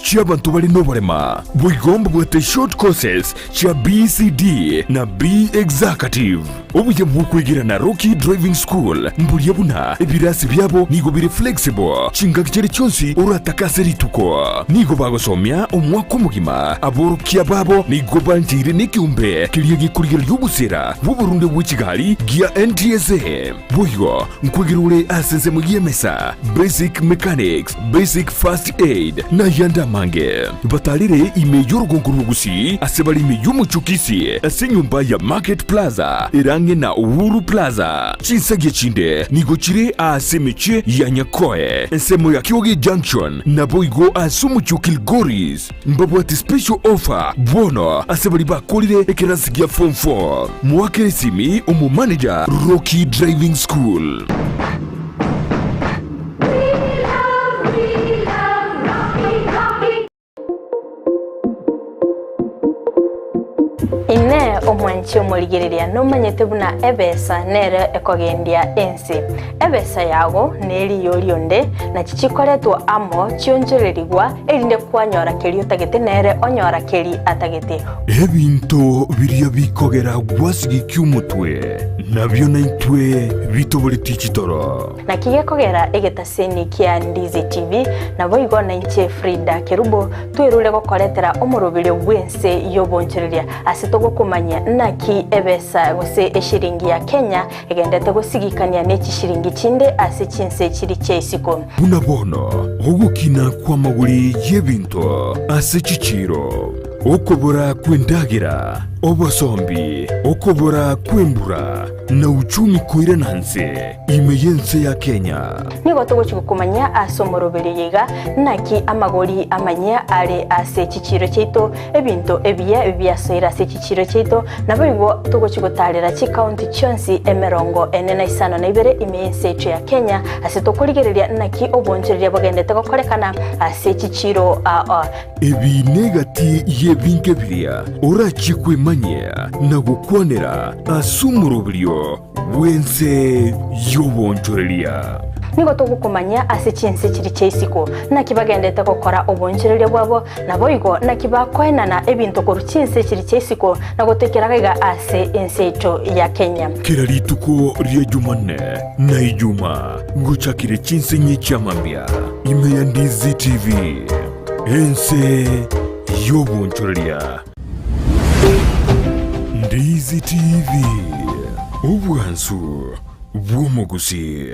cy'abantu bari no barema bwigomba bwate short courses cha BCD na B executive. Ubuye bw'ukwigira na Rocky Driving School mburiye buna ibirasi byabo nigo biri flexible chingakire cyonsi uratakase rituko nigo bagosomya umwaka mugima aborukiya babo nigo banjire n'ikiumbe kiriye gikurigera y'ubusera bwo Burundi bwa Kigali gia NTSA buyo nkwigira ure asenze mu yemesa basic mechanics, basic first aid na yanda mange batarire imeyoro gonkuru Gusii asebali imeyumu chukisi ase nyumba ya Market Plaza irange na Uhuru Plaza chinsagie chinde nigochire ase meche ya Nyakoe ensemo ya Kiogi Junction na boigo asumu chukilgoris mbabu ati special offer bono asebali bakolire ekerasigia form 4 mwakere simi umu manager Rocky Driving School. Ine omwanchi omurigereria nomanyete buna ebesa nere ekogendia ensi ebesa yago neri yorionde na chichikoretwo amo chionjorerigwa erinde kwanyora keri utagete nere onyora keri atagete ebinto biria bikogera gwasigi kyumutwe nabyo naitwe bitobole tichitoro na kigekogera egetaseni kia Ndizi TV na boigo na inche Frida Kerubo twerule gokoretera omurubire bwense yobonchereria asitogo kumanya naki ebesa gose eshiringi ya Kenya egendete gusigikania neki shiringi chinde ase chinse chiri cheisiko buna bono ogukina kwa maguri yebinto ase chichiro okobora kwendagira obosombi okobora kwembura na uchumi koire nanse imeyense ya Kenya nigo tugochiko kumanya asomorobere yega naki amagori amanya are ase chichiro cheito ebinto ebia soira ase chichiro cheito nabigo tugochiko talera chi county chonsi emerongo enena isano na ibere imeyense ya Kenya ase tokurigereria naki obonchereria bagendete gokorekana ase chichiro ebi negati yebinke biria orachikwe manya na gukwanera asumurubirio wense yobonchoreria nigo tugukumanya ase chinse chiri cheisiko nakibagendete gukora obonchereria bwabo naboigo nakibakwenana ebinto koru chinse chiri cheisiko na gutekeraga ase ensecho ya Kenya kirarituko ria Jumanne na Ijuma guchakire chinse nyechamambia ime ya Ndizi TV ense yobonchoreria Ndizi TV obwansu bw'omugusii.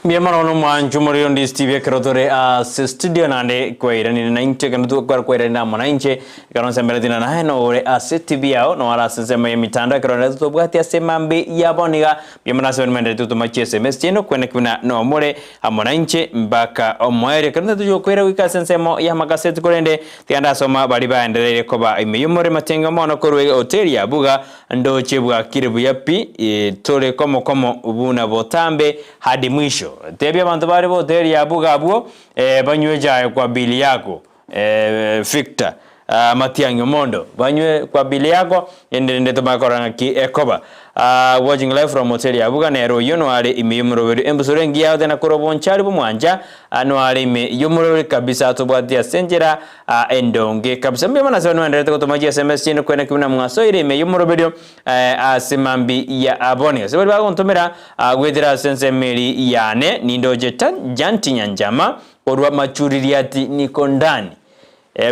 Biamano no mwanju muri on Ndizi TV kerotore studio nande kwaira ni 90 kana tu kwa kwaira na mwananchi kana sembele dina na no ore TV yao no ara sema ya mitandao kerona tu bwati asemambe yaboniga biamana sema mende tu machi SMS cheno kwene kuna no more mwananchi mbaka omwere kana tu kwaira wika sensemo ya makaseti korende tianda soma bali baendelele koba imeyumore matenga mono korwe hoteli ya buga ndo chebwa kirebu yapi tole komo ubuna botambe hadi mwisho tebya bantu bari hoteli ya buga abo banywe jaye kwa bili yako Victor Matiang'i Mondo banywe kwa bili yako ende tumakoranga ki ekoba watching live from hotel ya buga nero yono ale imiyumuroberi embusorengi yawo tena kurobonchari bumwanja ano ale imiyumuroberi kabisa tobwatia senjera endonge kabisa mbya mana sano ndere ko tomaji SMS chino kwene kuna mwaso ile imiyumuroberi asimambi ya aboni sebali bagontomera gwedira sense meri yane nindoje janti nyanjama orwa machuririati niko ndani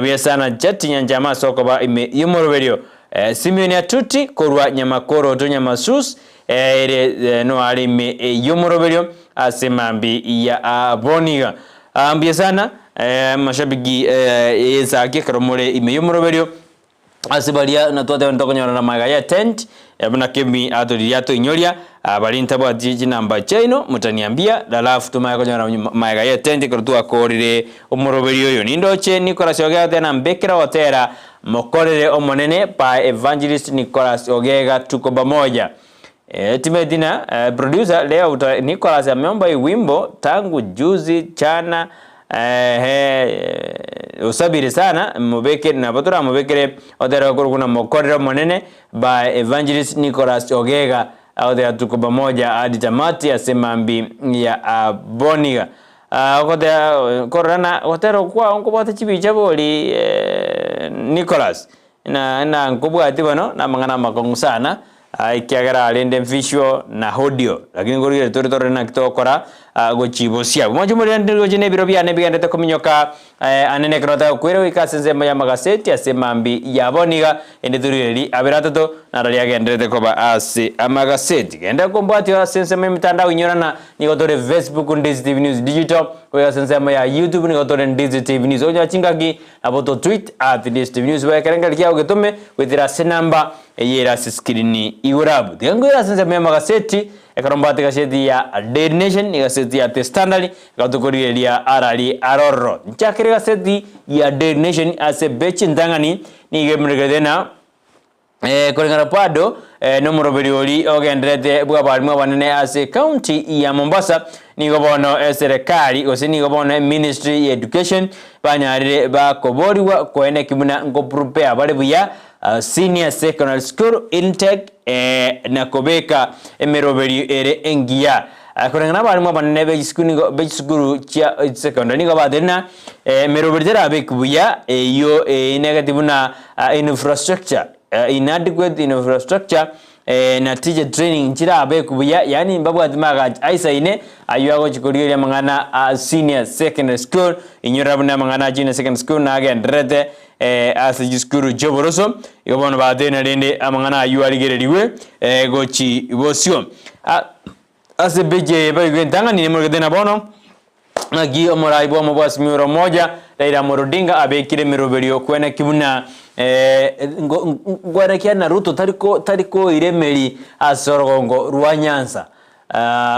bya sana jati nyanjama soko ba imiyumuroberi Simeoni atuti korwa nyamakoro to nyamasus no alime yomoroberio asemambi ya boniga ambia sana mashabiki Ensakia karomore ime yomoroberio asibalia na tote ndokonyora na magaya tent bana kemi adoriato inyoria balinta bwa jiji namba chaino mutaniambia dalafu tumayakonyora magaya tent kortu akorire omoroberio yo nindoche Nicolas Ogega tena mbekera watera mokorere omonene pa Evangelist Nicolas Ogega tuko pamoja. Timedina producer leo Nicolas ameomba wimbo tangu juzi chana usabiri sana mubeke na batura mubekere odera kuna mokorere omonene by Evangelist Nicolas Ogega odera tuko pamoja hadi tamati asemambi ya boniga korana watero kwa onkobata chibicha boli Nicolas na nkubwati bano na mangana makongu sana ikiagara alende visual na audio lakini ngorire tore na kitokora gochibosia mwajumuri ndiro jine biro bya ne bigandete kuminyoka anene kanota kwero ikasenze ya magaseti asemambi yaboniga endethuriri abiratato narali agendete koba ase amagaseti genda kombati asense mitandao inyorana nigotore Facebook Ndizi TV News Digital kwa sense ya YouTube nigotore Ndizi TV News onya chingaki aboto tweet @Ndizi TV News wa karenga likia ugetume withira senamba yera screen igurabu ngwira sense ya magaseti ekarombati gaseti ya Daily Nation ni gaseti ya The Standard gatukuriria arali aroro nchakire gaseti ya Daily Nation ase bechi ndangani ni gemregedena kulingana pado no muroberioli ogendrete bwa barimwe banene ase county ya Mombasa ni gobono serikali osini gobono Ministry ya Education banyarire bakoboriwa koene kimuna ngo prepare bale buya senior secondary school intake na kobeka emeroberi ere engia kulingana barimwe banene be school cha secondary ngo badena emeroberi tera bekuya yo negative na infrastructure inadequate infrastructure na teacher training nchira abekuya yani mbabu atimaga aisa ine ayuago chikoriya mangana senior secondary school inyorabuna mangana junior secondary school na agendrete as school joboroso yobono badena rende amangana ayualigereriwe gochi bosio ase beje bagwentanga ni murgedena bono nagi omoraibo mobas miro moja Raila Odinga abekire miroberio kwena kibuna ngwarakia na Ruto tariko iremeri asorogongo rwanyanza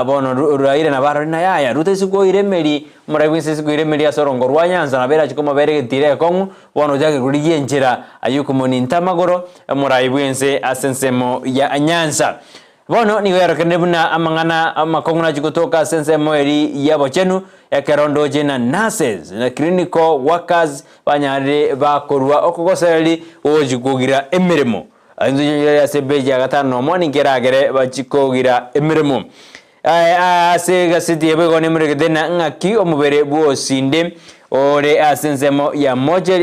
bono Raila na baro na yaya Ruto siko iremeri muraiwinse siko iremeri asorongo rwanyanza na bera chikoma bere dire kongu bono jage kurigie njira ayuko moninta magoro muraiwinse asensemo ya nyanza bono ni wera kanebuna amangana amakonguna chikutoka sensemo eri yabo chenu yakerondo jena nurses na clinical workers banyare bakorwa okogoseri ojikugira emirimo anzu ya sebeja gatano moni geragere bachikogira emirimo ase gasiti yebego ne murigedena ngaki omubere buosinde ore asensemo ya mojer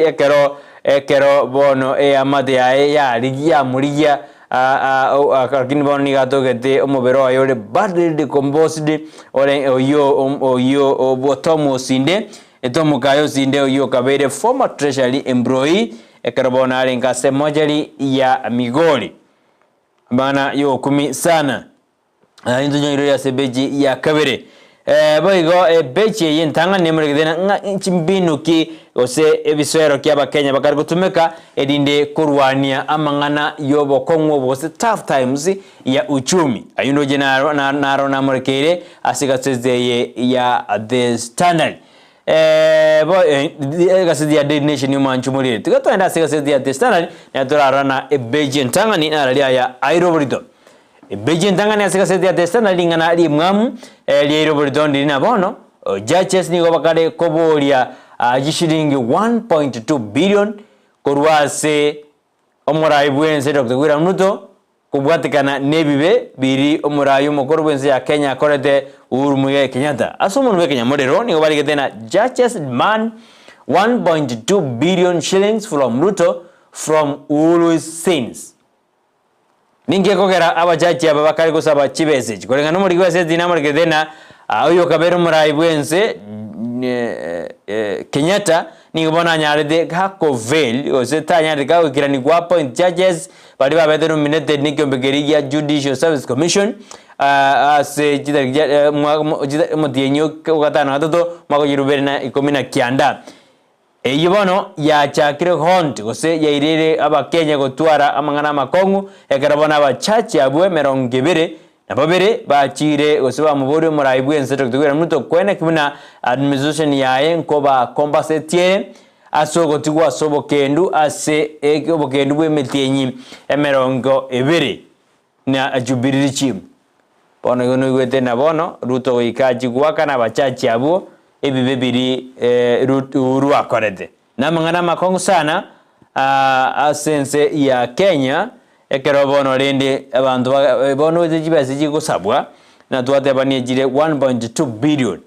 ekero bono amade ya ligia murigia akakini boni gatogete omubero ayore badly decomposed ore oyo obotomo sinde etomo kayo sinde oyo kabere former treasury employee ekarabona alenga semojali ya Migori bana yo 10 sana indunyo ya sebeji ya kabere boigo beche yentanga nemregedena nchimbinuki ose ebiswero kyaba Kenya bakari gutumeka edinde kurwania amangana yobo kongo bose tough times ya uchumi ayundo jena na murekere asigasezeye ya The Standard gasezi ya Daily Nation yuma nchumurire tugatwenda asigasezi ya The Standard na turarana beje ntanga ni aralia ya Airoborito beje ntanga ni asigasezi ya The Standard lingana ali mwamu Airoborito ndina bono judges ni gobakare koboria jishiringi 1.2 billion korwase omorai bwense Dr. William Ruto kubwatikana nebibe biri omorai mukuru bwense ya Kenya korete Uhuru Muigai Kenyatta asumo nwe Kenya modero ni gobarige tena judges man 1.2 billion shillings from Ruto from Uhuru's sins ninge kogera abajaji aba bakari gusaba chibese korenga no muri gwese dinamurige tena oyo kabero omorai bwense Kenyatta ni gubona nyaride hako veil ose tanyaride ka kirani kwa point judges bali babete nominated ni kyombegeriya Judicial Service Commission ase jida mutienyo gatano gatatu mako jirubere na 19 eyibono ya chakire hont ose yairire aba Kenya gotwara amangana makongu ekarabona abachachi abwe 200 na babere bachire oseba mubori muraibwense Dr. William Ruto kwene kibuna administration yae nkoba compensate asogotigwa sobokendu ase obokendu bwemetienyi emerongo ebere na Jubilee chim bono gono gwete na bono Ruto goikaji gwaka na bachachi abo ebibebiri Ruto akorete na mangana makongo sana asense ya Kenya ekero bono rende abantu bono zibase jigusabwa na twatebanie jire 1.2 billion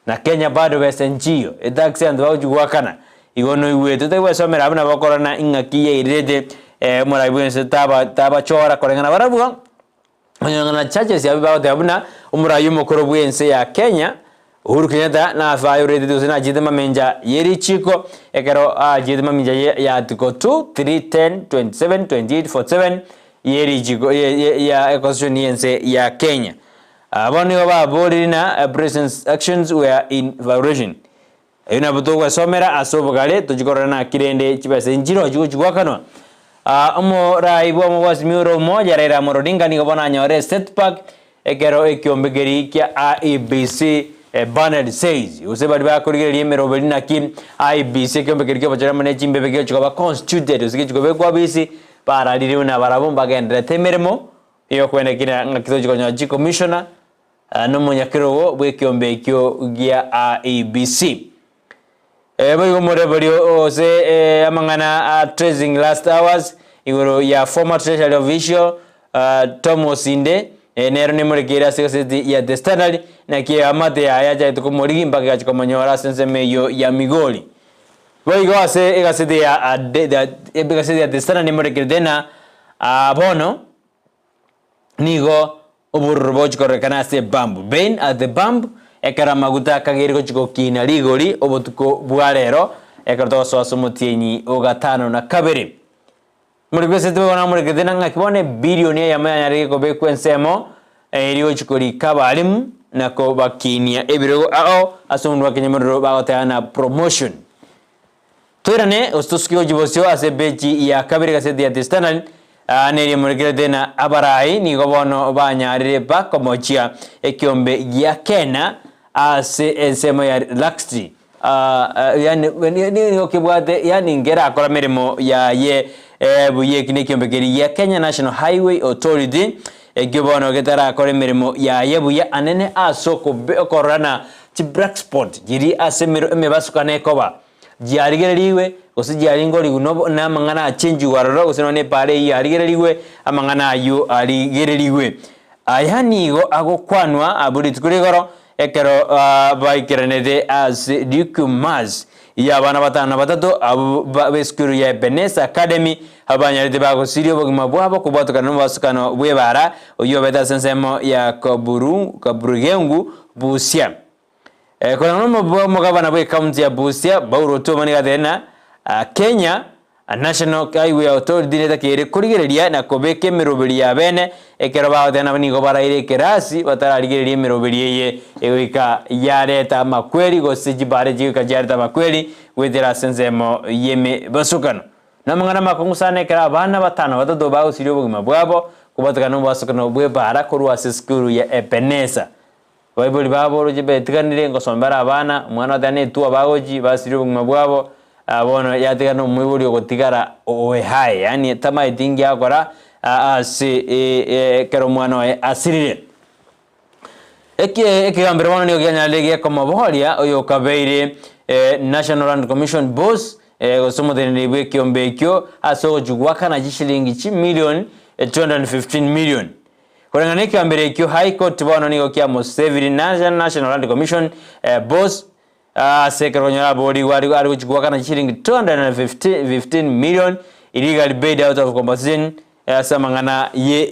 na Kenya bado besenjio etaxi and bawjugwakana igono iwe tutewesomera abana bakorana ingaki irede murabwense taba chora korengana barabuga Onyangana charges ya bawo tabuna umurayu mukuru bwense ya Kenya Uhuru Kenyatta na violated usina jidema menja yeri chiko ekero jidema menja ya article 2 3 10 27 28 47 yeri chiko ya constitution yense ya Kenya. Aboni baba body na presence actions were in violation. Ina buto somera asobogale tujikorana kirende chibase njiro chugwakanwa. Rai bwa mwazimiro moja Raila Odinga ni gobona nyore state park ekero ekiombegeri kya IEBC Bernard says usebali bakurigere yemerobeli na kim IEBC ekiombegeri kya bachara mane chimbebege chikoba constituted usike chikobe kwa bisi para liri na barabomba gendere temeremo iyo kwene kina ngakizo chikonyo chi commissioner no munyakiro bwe kiombe kyo gya IEBC bari gomore bari ose amangana tracing last hours igoro ya former treasury official Tom Osinde nero ni murekera sekeseti ya The Standard na kia amate ya yaja ituko morigi mpaka ya chikomanyora senseme yo ya Migori bari gose egaseti ya egaseti ya The Standard ni murekera dena bono nigo oburbo chikorekana se bambu bain at the bambu ekara maguta kagiriko chiko kina ligori obotuko bwarero ekara to so asumutienyi ogatano na kabiri muri kwese tubona muri kedena ngakibone bilioni ya mayanyari ko bekwensemo eriyo chikori kabalimu nako bakinia ebirego ao asumundwa kenyamuro bagotana promotion turane ostoskio jibosio asebeji ya kabiri gasedi ya Standard neri muri kedena abarai ni gobono banyarire bakomochia ekiombe ya Kenya semo ya Luxury yani ni okibwate yani ngera akora mirimo ya ye buye kine kiombegeri ya Kenya National Highway Authority gibono getara akora mirimo ya ye buye anene asoko korana ti black spot jiri asemiro emebasukane koba jiarigereriwe osijaringori guno na mangana change waroro usinone pare yarigereriwe amangana ayo arigereriwe ayanigo agokwanwa aburi tukurigoro ekero baikiranede as Dukumas ya bana batana batatu abeskuru ya Benes Academy abanyarite bago sirio bogima bwabo kubatukana n'abasukano bwebara uyo beta sensemo ya Kaburugengu Busia kono mo gavana bwe county ya Busia Bauro Tomani gadena Kenya National Highway Authority neta kere kurigereria na kobeke merobeli ya bene ekero bawo tena ni gobara ire kerasi batararigereria merobeli ye ewika yareta makweli gosiji bare jika jareta makweli wetera sensemo yeme basukano namangana makongusane kera bana batano batado bawo sirio bugima bwabo kubatukana basukano bwe bara korwa skuru ya Ebeneza Bible babo roje betikanire ngosombara abana mwana dane tu abagoji basirio bugima bwabo abono yategano mwiburi ogotigara owe hai yani tama itingi akora kero mwana wa asirire ekigambira bono niyo gyanyalege komabohoria oyo kabeire National Land Commission boss gosomodene bwe kiombe kyo aso jugwaka na jishilingi million 215 million korengana kambere kyo High Court bono niyo kya Museveni National Land Commission boss sekeronya body wari kuchukua na shilingi 215 million illegal paid out of compensation samangana ye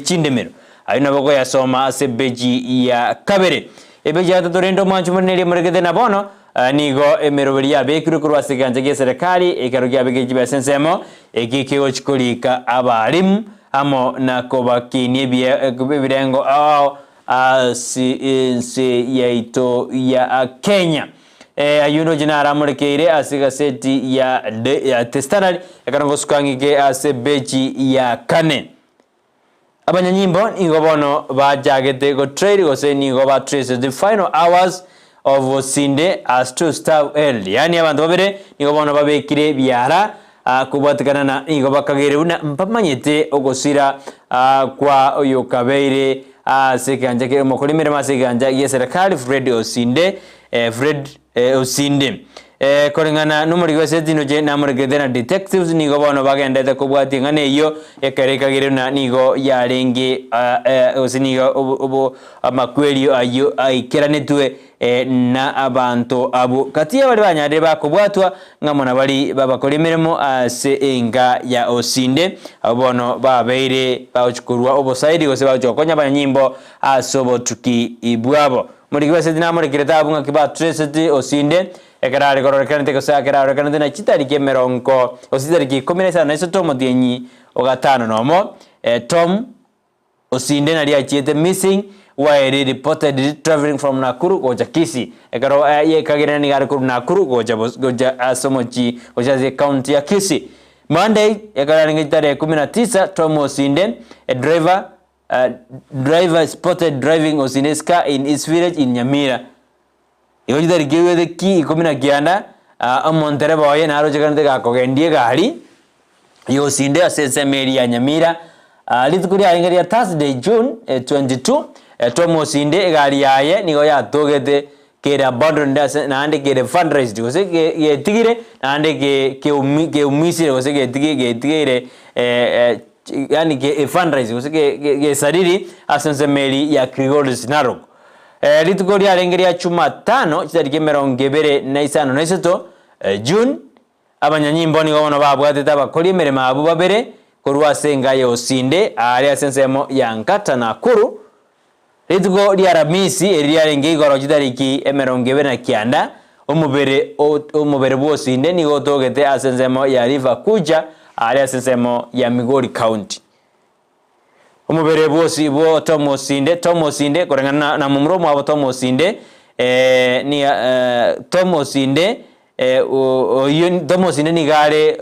chindemero ayina boko ya soma sebeji ya kabere ebeji atorendo manchumene muregede na bono nigo emeroberi ya bekuru kurwa siganje ge serikali ekarogya begeji basensemo ekike ochikolika abalimu amo na kobakini birengo ao si yaito ya Kenya ayuno jina aramurekeire asigaseti ya The Standard ekarongo sukangike asebeji ya kane abanyanyimbo ingobono bajagete go trade go se nigo ba trace the final hours of Osinde as to staff early yani abantu babere ingobono babekire byara kubatikana na ingoba kagere una mpamanyete ogosira kwa oyo kabeire sekanja ke mokolimere masekanja ye serikali Fred Osinde Osinde korengana numuri weseti no je namurigedena detectives nigo bono bagenda kubwati ngane iyo ekareka giruna nigo yarenge osinigo obo amakweli ayo aikiranetwe na abantu abo katia bali banyade bakubwatwa ngamona bali babakora emirimo ase enga ya Osinde abono babeire bachukurwa obosaidi gose bachokonya abanyimbo ase obotuki ibwabo muri kibase dinamore kireta abunga kiba Tracy Osinde ekarare kororekane tekosa kororekane na chitariki emerongo ositariki 15 na isoto modienyi ogatano nomo Tom Osinde na liachiete missing while reported traveling from Nakuru goja Kisii ekaro ye kagere ni gari kuru Nakuru goja asomochi goja county ya Kisii Monday ekara ni tarehe 19 Tom Osinde a driver spotted driving Osinde's car in his village in Nyamira yoja rigewe the key 19 amontere boye na roje kanete ga kogendie gari Osinde asese meri ya Nyamira litukuri alingaria Thursday June 22 Tom Osinde gari yaye nigo yatogete kera abandoned na ande kere fundraised gose ge tigire na ande ke umisire gose ge tigire yani ke fundraise gose ge sadiri asense meli ya Krigoris Narok litukuri alingaria chuma 5 chitariki 29 na iseto June abanyanyimbo nigo bono babwateta bakori emirema abo babere korwa senga ya Osinde ari asensemo ya Nkata Nakuru Ritgo liaramisi eriarenge igoro chitariki 29 omubere bwosinde nigo togete asensemo ya River Kuja ari asensemo ya Migori County omubere bwosi bwo Tom Osinde korengana na mumuro mwabo Tom Osinde ni Tom Osinde Tom Osinde nigare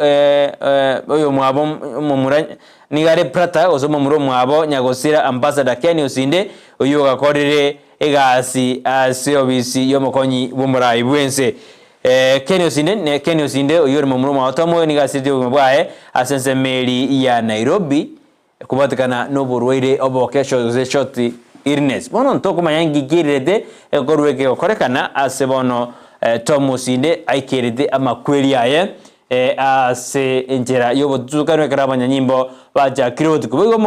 oyo mwabo mumura nigare prata osomo mumuro mwabo nyagosira ambassador Ken Osinde oyo gakorire egasi ase obisi yomokonyi bumurayi bwense Ken Osinde oyo mumuro mwabo tomo nigasite bwae asense meri ya Nairobi kubatikana noburwaire obokesho ze shoti illness bono ntoko mayangi girede ekorweke okorekana ase bono Tom Osinde aikerede amakweli aye ase enjera yobotukanwe karabanya nyimbo baja kiroti kubigo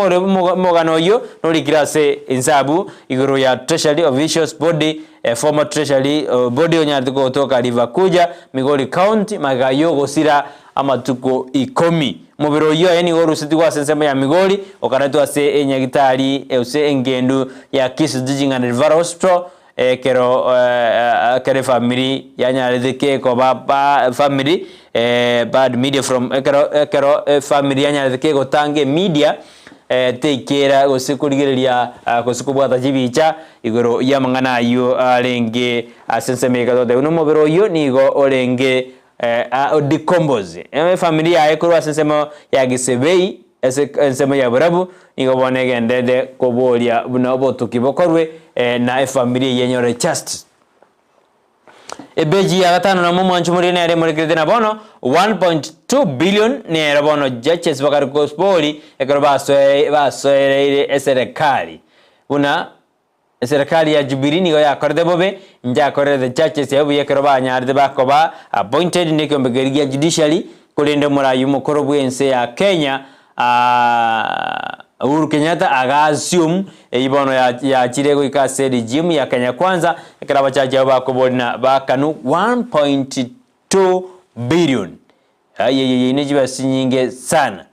mogano yo nori kirase insabu igoro ya Treasury Officials Body former Treasury body onyartiko toka River Kuja Migori County magayo gosira amatuko 10 mubiro yo yani gorusiti kwa sensema ya Migori okaratu ase enyagitari use engendu ya Kisii Teaching and Referral Hospital kero family yanyareke ko baba family bad media from kero family yanyareke go tange media tekera gosikurigeria gosikubwata jibicha igoro yamangana yo arenge asenseme kato de uno mobero yo nigo orenge decompose family ya ekoro asensema ya gisebei ensema ya burabu nigo bonege ndede koboria buno botukibokorwe na family yenyore justice ebeji ya 5 na mumu anchumuri na ere murikirite na bono 1.2 billion ni ere bono judges bakari kospoli ekero basoereire serikali buna serikali ya Jubilee nigo yakorede bobe njakorede judges yabu yekero banyarde bakoba appointed nikyo mbegerigia judiciary kulinde murayu mukoro bwense ya Kenya Uhuru Kenyatta agasium ibono ya chirego ikase regime ya Kenya kwanza ekara bachaje bakobona bakanu 1.2 billion nijiba sinyinge sana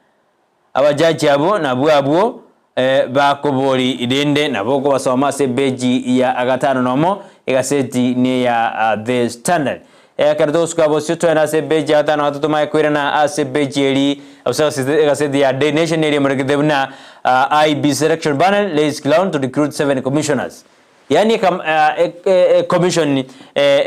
abajaji abo nabwabwo bakobori idende naboko basoma se beji ya agatano nomo egaseti ni ya The Standard kardos kwa bosyo twana se beji atano atutuma kwirana ase beji eri egaseti ya The Nation eri murikidebna IB selection panel lays claim to recruit 7 commissioners yani commission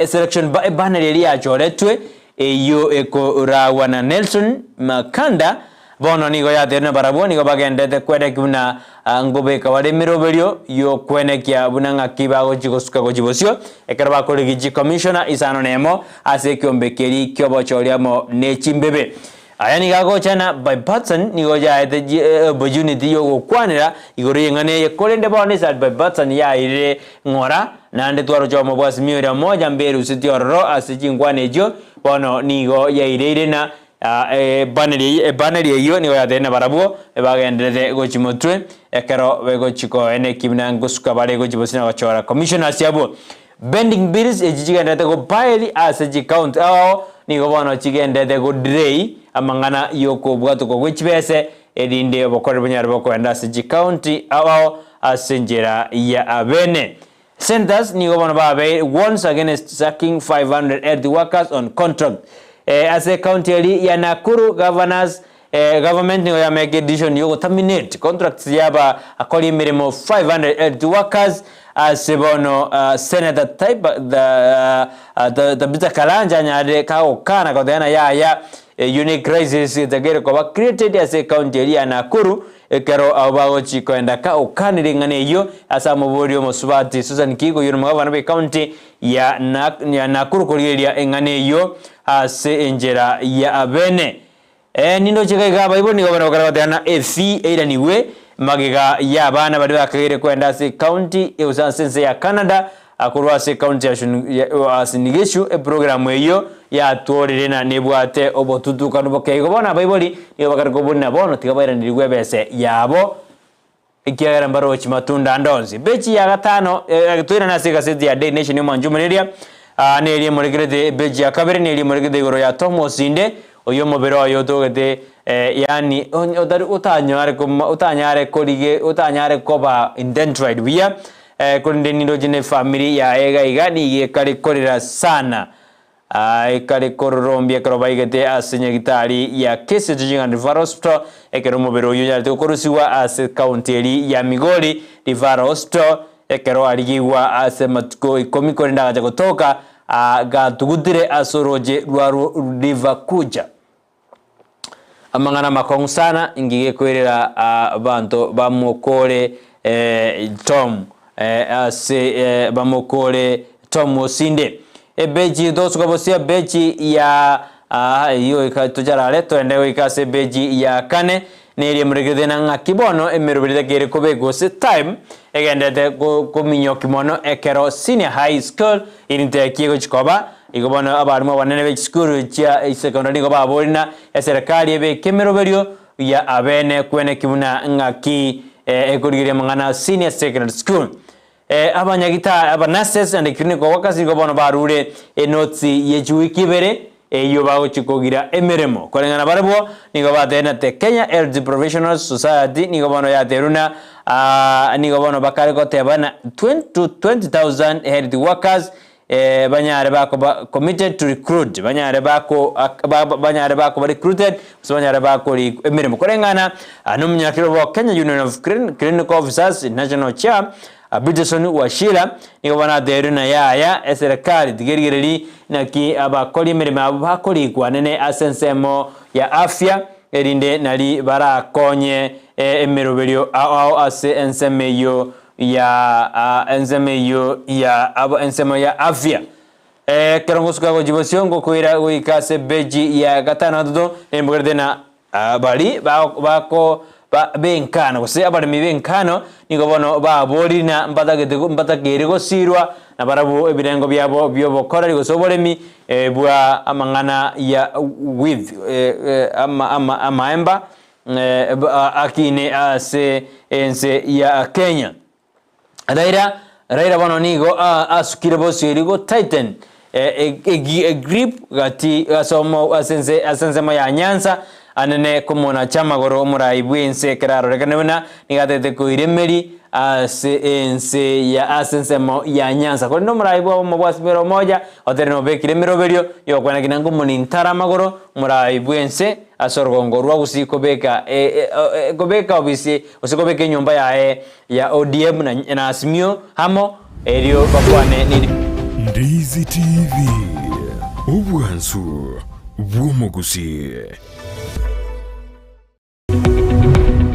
selection panel eri ya choretwe yo ekorawana Nelson Makanda bono nigo ya tena barabo nigo bagende kwede kuna ngobe kawade miroberio yo kwenekia bunanga kibago chikosuka gojibosyo ekaraba kolegi commissioner isano nemo ase kyombekeri kyobochoriamo nechimbebe ayani gago chana bipartisan nigo ya opportunity yo gukwanira igoro yengane yekolende bono side bipartisan ya ire ngora nande twaro chomo bwasi miora moja mberu sitioro ase chingwanejo bono nigo ya ire na baneri yo nigo ya tena barabo bagendete gochimotwe ekero begochiko ene kimna ngusuka bare gochibosina gochora commissioners yabo bending bills ejigendete go pile ase account ao nigo bono chigendete go delay amangana yoko bwato go gwechibese edinde bokore bonyare bokwenda ase account ao ase njera ya abene. Senators nigo bono babe once against sacking 580 workers on contract as a county ya Nakuru governors government nigo ya make decision yo terminate contracts yaba akoli mirimo 580 workers as bono senator type the bita kalanja nyade ka okana ko dena ya unique crisis tagere ko created as a county ya Nakuru ekero abago chiko enda ka okanire ngane yo asa muborio musubati Susan Kigo yuru mugabana be county ya Nakuru koriria engane yo ase enjera ya abene nindo chika igaba ibo nigo bana bakara batana fee era niwe magiga ya bana badi bakagere kwenda ase county eusansense ya Canada akurwa ase county ya asinigeshu program eyo ya tuorire na nebwate obotutu kanubo kego bona baiboli nigo bakara kobona bono tigabaira ndirigwe bese yabo ikiagara mbaro chimatunda ndonzi bechi ya gatano twira na sika seti ya Day Nation manjumeria nerie muregerete bechi ya kabere nerie muregerete igoro ya Thomas Inde oyo mobero ayo togete yani utanyare korige utanyare koba indentried via kunde nindo jine family ya ega igani ye kali korira sana kali kororombia karoba igete asenye gitari ya Kisii and Nyamira Hospital ekero mobero oyo yarte korusiwa as county ya Makori Nyamira Hospital ekero aligiwa ase matko ikomiko ndaga kutoka gatugutire asoroje rwaru river kuja amangana makong sana ingige kwerera abantu bamukore Tom ase bamukore Tom Osinde beji dosu kabosia beji ya iyo ikatujarale twende ikase beji ya kane neri mregede na kibono emerubiride gere kobego se time egendete ko minyo kimono ekero senior high school irinte kiego chikoba igobona abarimo banene be school ya secondary go baborina serikali ebe kemeroberio ya abene kwene kimuna ngaki ekorigira mangana senior secondary school abanyagita abanurses and clinical workers igobona barure enotsi yejuwi kibere iyo bago chikogira emeremo kolengana barabo nigo batena te Kenya LG Professional Society nigo bono ya teruna nigo bono bakare ko tebana 20 to 20,000 health workers banyare bako committed to recruit banyare bako recruited so banyare bako emeremo kolengana anumunyakiro bo Kenya Union of Clinical Officers National Chair Abidison Washira nigo bana deruna ya serikali tigergereri naki abakoli mirimo abakoli kwanene asensemo ya afya erinde nali barakonye emeroberio ao ase ensemeyo ya ensemo ya afya kerongosuka go jibosiongo koira uikase beji ya gatano dodo embugerdena bali bako benkano kose abari mibenkano nigo bono baborina mbatagere go sirwa na barabu ebirengo byabo byobokora ligo soboremi bwa amangana ya with amaemba akine ase ense ya Kenya Raira bono nigo asukire bosirigo Titan grip gati asomo asense ya Nyanza anene komona chamagoro muraibwense keraro rekanena nigatete kuiremeri ense ya asensemo ya Nyanza kono muraibo mubwasimero moja otereno bekire meroberio yokwana kinango munintara magoro muraibwense asorgongo rwa gusiko beka gobeka obisi usikobeke nyumba ya ODM na Asmio hamo elio bakwane ni Ndizi TV ubwansu bw'Gusii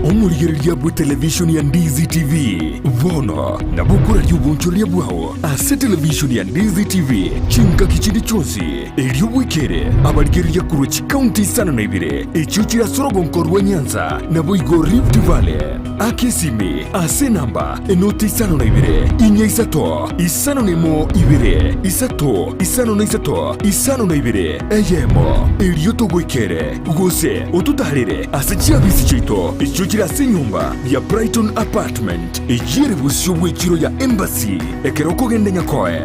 omurigereria bwa television ya Ndizi TV vono na bukura ry'ubunchoria bwao ase television ya Ndizi TV chinka kichindi chonsi elio bwikere abarigereria kurochi county sana na ibire echuchira sorogonko rwa Nyanza na boigo Rift Valley akesimi ase namba enoti sana na ibire inya isato isano nemo ibire isato isano na isato isano na ibire eyemo elio togwikere gose otutarire ase chiabisi chito echuchira ase nyumba ya Brighton apartment ejire busyo bwekiro ya embassy ekeroko gende nyakoe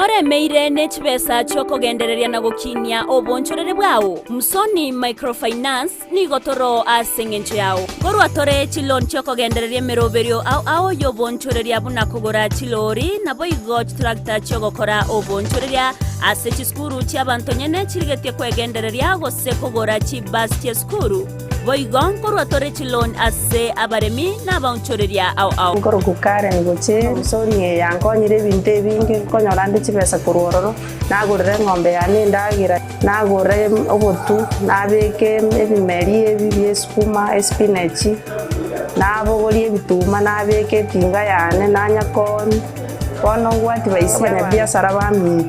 nore meire ne chibesa choko gendereria na gokinia obonchorere bwao Musoni Microfinance ni gotoro asengencho yao gorwa tore chilon choko gendereria meroberio ao yo bonchoreria buna kugora chilori na boigo tractor choko kora obonchoreria ase chiskuru chiabanto nyene chirigetie kwegendereria gose kugora chibas chiskuru boigon gorwa tore chilon ase abaremi na bonchoreria ao ngoro kukare ngoche Musoni yankonyire binte bingi konyorande chibesa kurororo nagurire ng'ombe yane ndagira nagure obotu nabeke ebimeri ebi skuma spinach nabogorie bituma nabeke tinga yane nanyakoni bono gwati baisanya biashara bami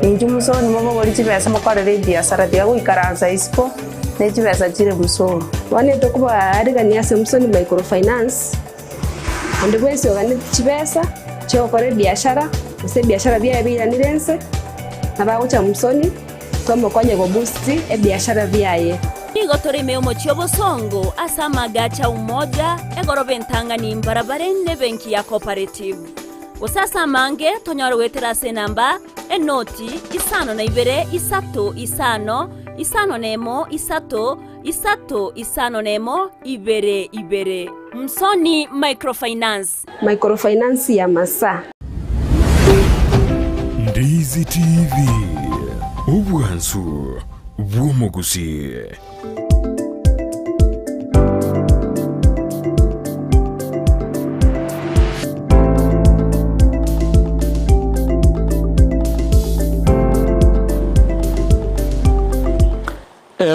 ninju Musoni mobogori chibesa mokorere biashara tiga guikaranza ispo ne chibesa chire Musoni wane tokuba arigania ase Musoni Microfinance onde bwese ogane chibesa chokore biashara use biashara bia nirense nabagucha Musoni twamokonye go boost biashara biaye nigo toreme omochio bosongo asama gacha umoja egorobe ntanga ni barabara ne benki ya cooperative usasa mange tonyoro wetera se namba enoti isano na ibere isato isano nemo isato isano nemo ibere Musoni Microfinance ya masa Ndizi TV ubwansu bw'omugusi.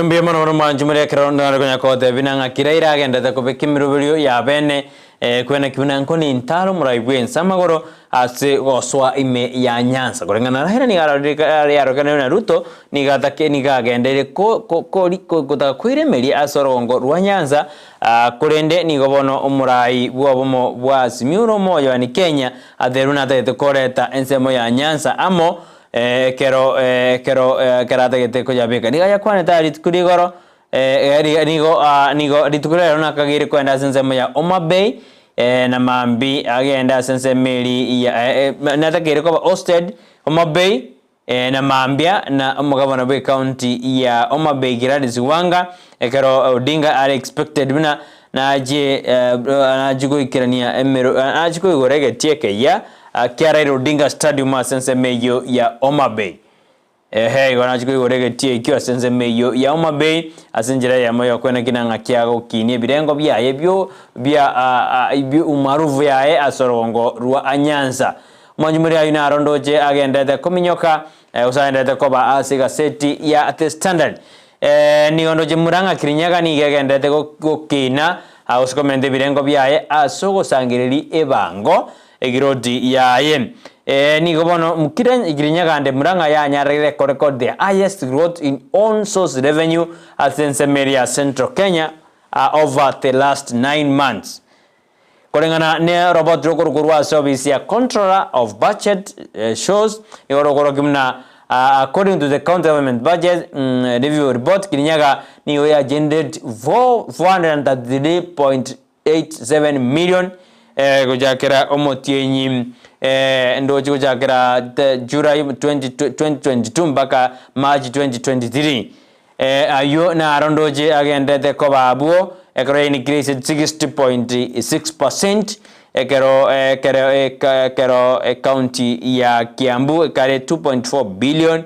Mbia mono manjumuri akironda ngonya kote binanga kiraira agenda ta kubekimirubirio ya bene kwena kibuna nkoni ntalo muraibwe nsamagoro ase goswa ime ya Nyanza kurengana hera ni yarokana na Ruto ni gatake ni gagendere ko kwiremeri asorongo rwa Nyanza kurende ni gobono umurai bwobomo bwa Simiuro moyo ni Kenya atheruna tete koreta ensemo ya Nyanza amo kero karata gete ko jabeka niga yakwane tari kurigoro nigo ritukurero nakagire kwenda sensemo ya Homa Bay na mambi agenda sensemeli ya natakire ko Osted Homa Bay na mambia na mugabana Bay County ya Homa Bay Gladys Wanga kero Odinga are expected bina najigo ikirania emero najigo igorege tieke ya Kiara Odinga Stadium asense meyo ya Homa Bay. Wanachiko igorege tie ikiwa sense meyo ya Homa Bay asenjira ya moyo kwena kinanga kiago kinie birengo bya ebyo bya ibyo umaruvu yae asorongo rwa Nyanza. Manjumuri ayina arondoje agenda kominyoka usaenda koba asiga seti ya The Standard. Ni ondoje muranga kirinyaga ni agenda gokina auskomende birengo byae asogo sangiriri ebango egirodi yaye ni gobono mukiren igirinyagande muranga ya nyarere record the highest growth in own source revenue at Ensakia Central Kenya over the last 9 months korengana ne robot rokorwa service ya controller of budget shows yorokoro kimna according to the county government budget review report kirinyaga ni ya generated 433.87 million kujakira omotienyi ndoji kujakira July 2022 mpaka March 2023 ayo na arondoje agenda te kobabuo ekero increase 60.6% ekero county ya Kiambu kare 2.4 billion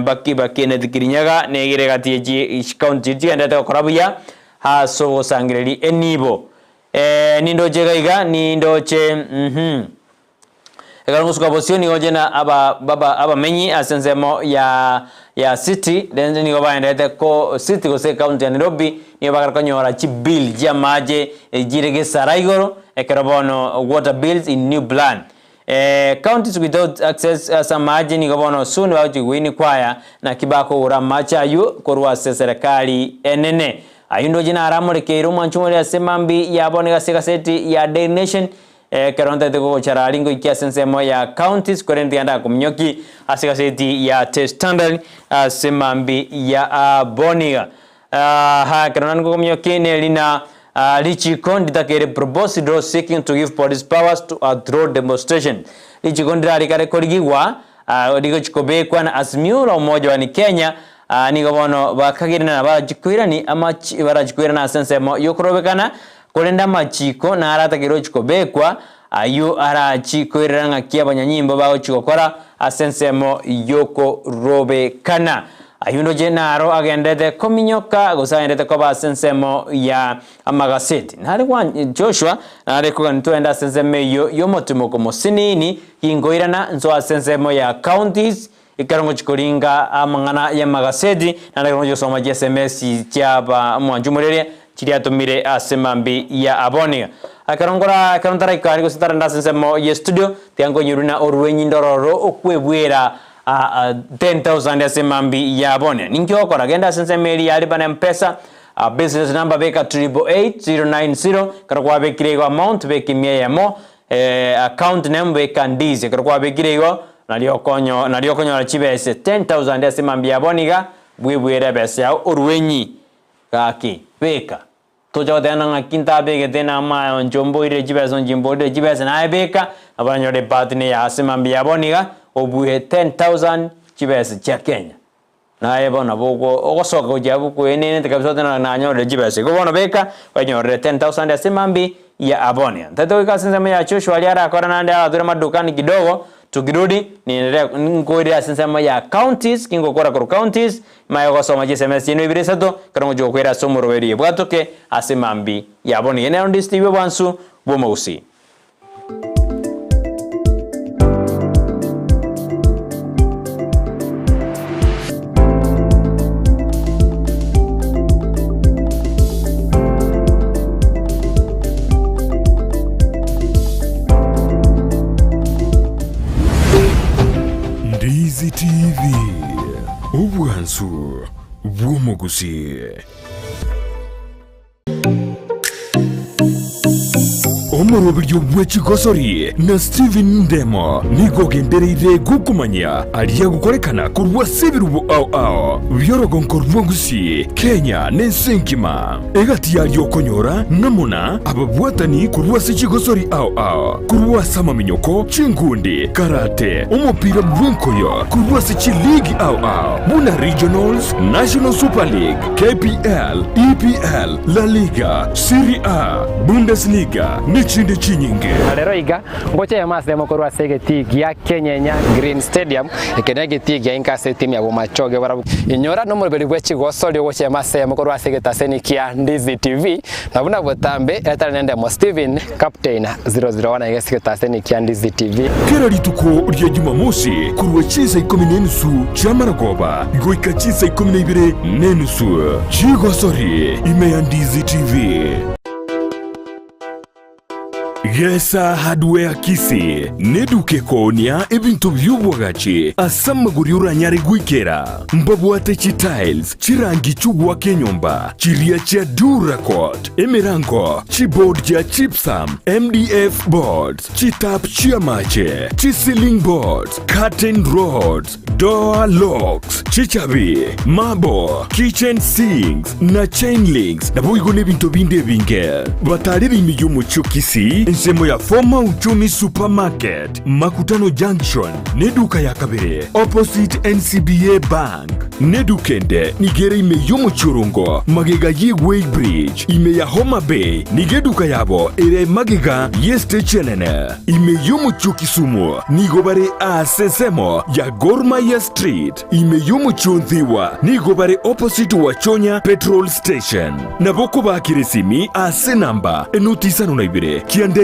baki na Kirinyaga negire gatie county tigenda te korabuya ha so sangireli enibo nindoche gaiga nindoche ekarongo sukabosioni ojena aba menyi asensemo ya city then ni goba ndete ko city ko se county ya Nairobi ni bakar kanyora chi bill jamaje jirege saraigoro ekarabono water bills in new plan counties without access samaje ni gobono soon wauti wini kwaya na kibako uramacha yu korwa serikali enene ayundo jina aramureke mwanchumuri asemambi yabone gaseti ya Daily Nation karonta tego charalingo ikiasensemo ya counties korenti anda kumnyoki asikaseti ya The Standard asemambi ya Boniga karonango kumnyoki nelina Lichikondi takere propose draw seeking to give police powers to a draw demonstration Lichikondi rarikare korigiwa odigo chikobekwa na Azimio la Umoja wa Kenya nigo bono bakagirana bajikwirani ama barajikwirana sensemo yokorobekana kolenda machiko na aratakiro chikobekwa ayu arachikwiranga kia banyanyimbo bago chikokora asensemo yokorobekana ayundo jenaro agendete kominyoka gosagendete koba sensemo ya amagaseti nari kwa Joshua nari ko ntwenda sensemo yomotumo ko mosinini ingoirana nzo sensemo ya counties ikarongo chikoringa amangana ya magaseti nari ko soma SMS cyaba mwanjumurere kiriatumire asemambi ya aboniga akarongora karontara ikari ko sitaranda sensemo ya studio tiango nyuruna orwenyi ndororo okwebwera 10,000 ya semambi ya abone ninkyo kora genda sensemeli ya lipa na mpesa business number beka 888090 karakwa bekirego amount beki mieyemo account name beka Ndizi karakwa bekirego nalio konyo na chibese 10,000 ya semambi ya aboniga bwebwere bese ya orwenyi kaki beka toja tena ngakinta beke tena ma njombo ire chibese njimbo ire chibese na beka abanyore partner ya semambi ya aboniga obuhe 10,000 chibese cha Kenya na ebona bogo ogosoka ujabu ko enene tekabisa tena na nyore chibese ko bona beka wanyore 10,000 ya semambi ya abonia tato ikasenza ya Joshua aliara akora na ndia adura madukani kidogo tukirudi niendelea ngoira sensema ya counties kingo kora ko counties mayo gosoma SMS yino ibiresato karongo jokwera somoroberi bwatoke asemambi ya abonia ene ndi Steve Wansu bomausi Ndizi TV Ubwansu Gusii Omoro biryo bw'ekigosori na Steven Ndemo nigo gendereire gukumanya aliya gukorekana kurwa sebirubu ao byorogonko Gusii Kenya n'ensenkima egati yaliyo konyora namona ababwatani kurwa sekigosori ao kurwa sama minyoko chingundi karate umupira bw'enkoyo kurwa seki league ao buna regionals national super league KPL EPL La Liga Serie A Bundesliga chinde chinyinge rero iga ngoche ya mas demo korwa sege tigi ya Kenya Green Stadium ekenege tigi ya inka se team ya bomachoge bara inyora no murberi bwechi gosoli ngoche ya mas demo korwa sege taseni kia Ndizi TV na buna botambe etara nende mo Steven captain 001 igesike taseni kia Ndizi TV kera lituko rya Jumamosi kurwa chisa 10 chamara goba goika chisa 12 nenusu chigosori ime ya Ndizi TV Gesa hardware Kisii neduke konia ebintu by'ubwagaci asamaguri uranyari gwikera mbabwate chi tiles chirangi chugwa kenyomba chiria cha Duracoat emirango chibord cha Gypsum MDF boards chitap chiamache chi ceiling boards curtain rods door locks chichabi mabo kitchen sinks na chain links na boigo nebintu binde binge batariri imiyumu Kisii nsemo ya Former Uchumi Supermarket Makutano Junction neduka ya kabere opposite NCBA Bank nedukende nigere ime yomo churungo magega Yigway Bridge ime ya Homa Bay nigeduka yabo ere magega yeste chenene ime yomo Kisumu nigobare asesemo ya Gormaya Street ime yomo Chonthiwa nigobare opposite Wachonya Petrol Station naboko bakiresimi asenamba enutisano naibire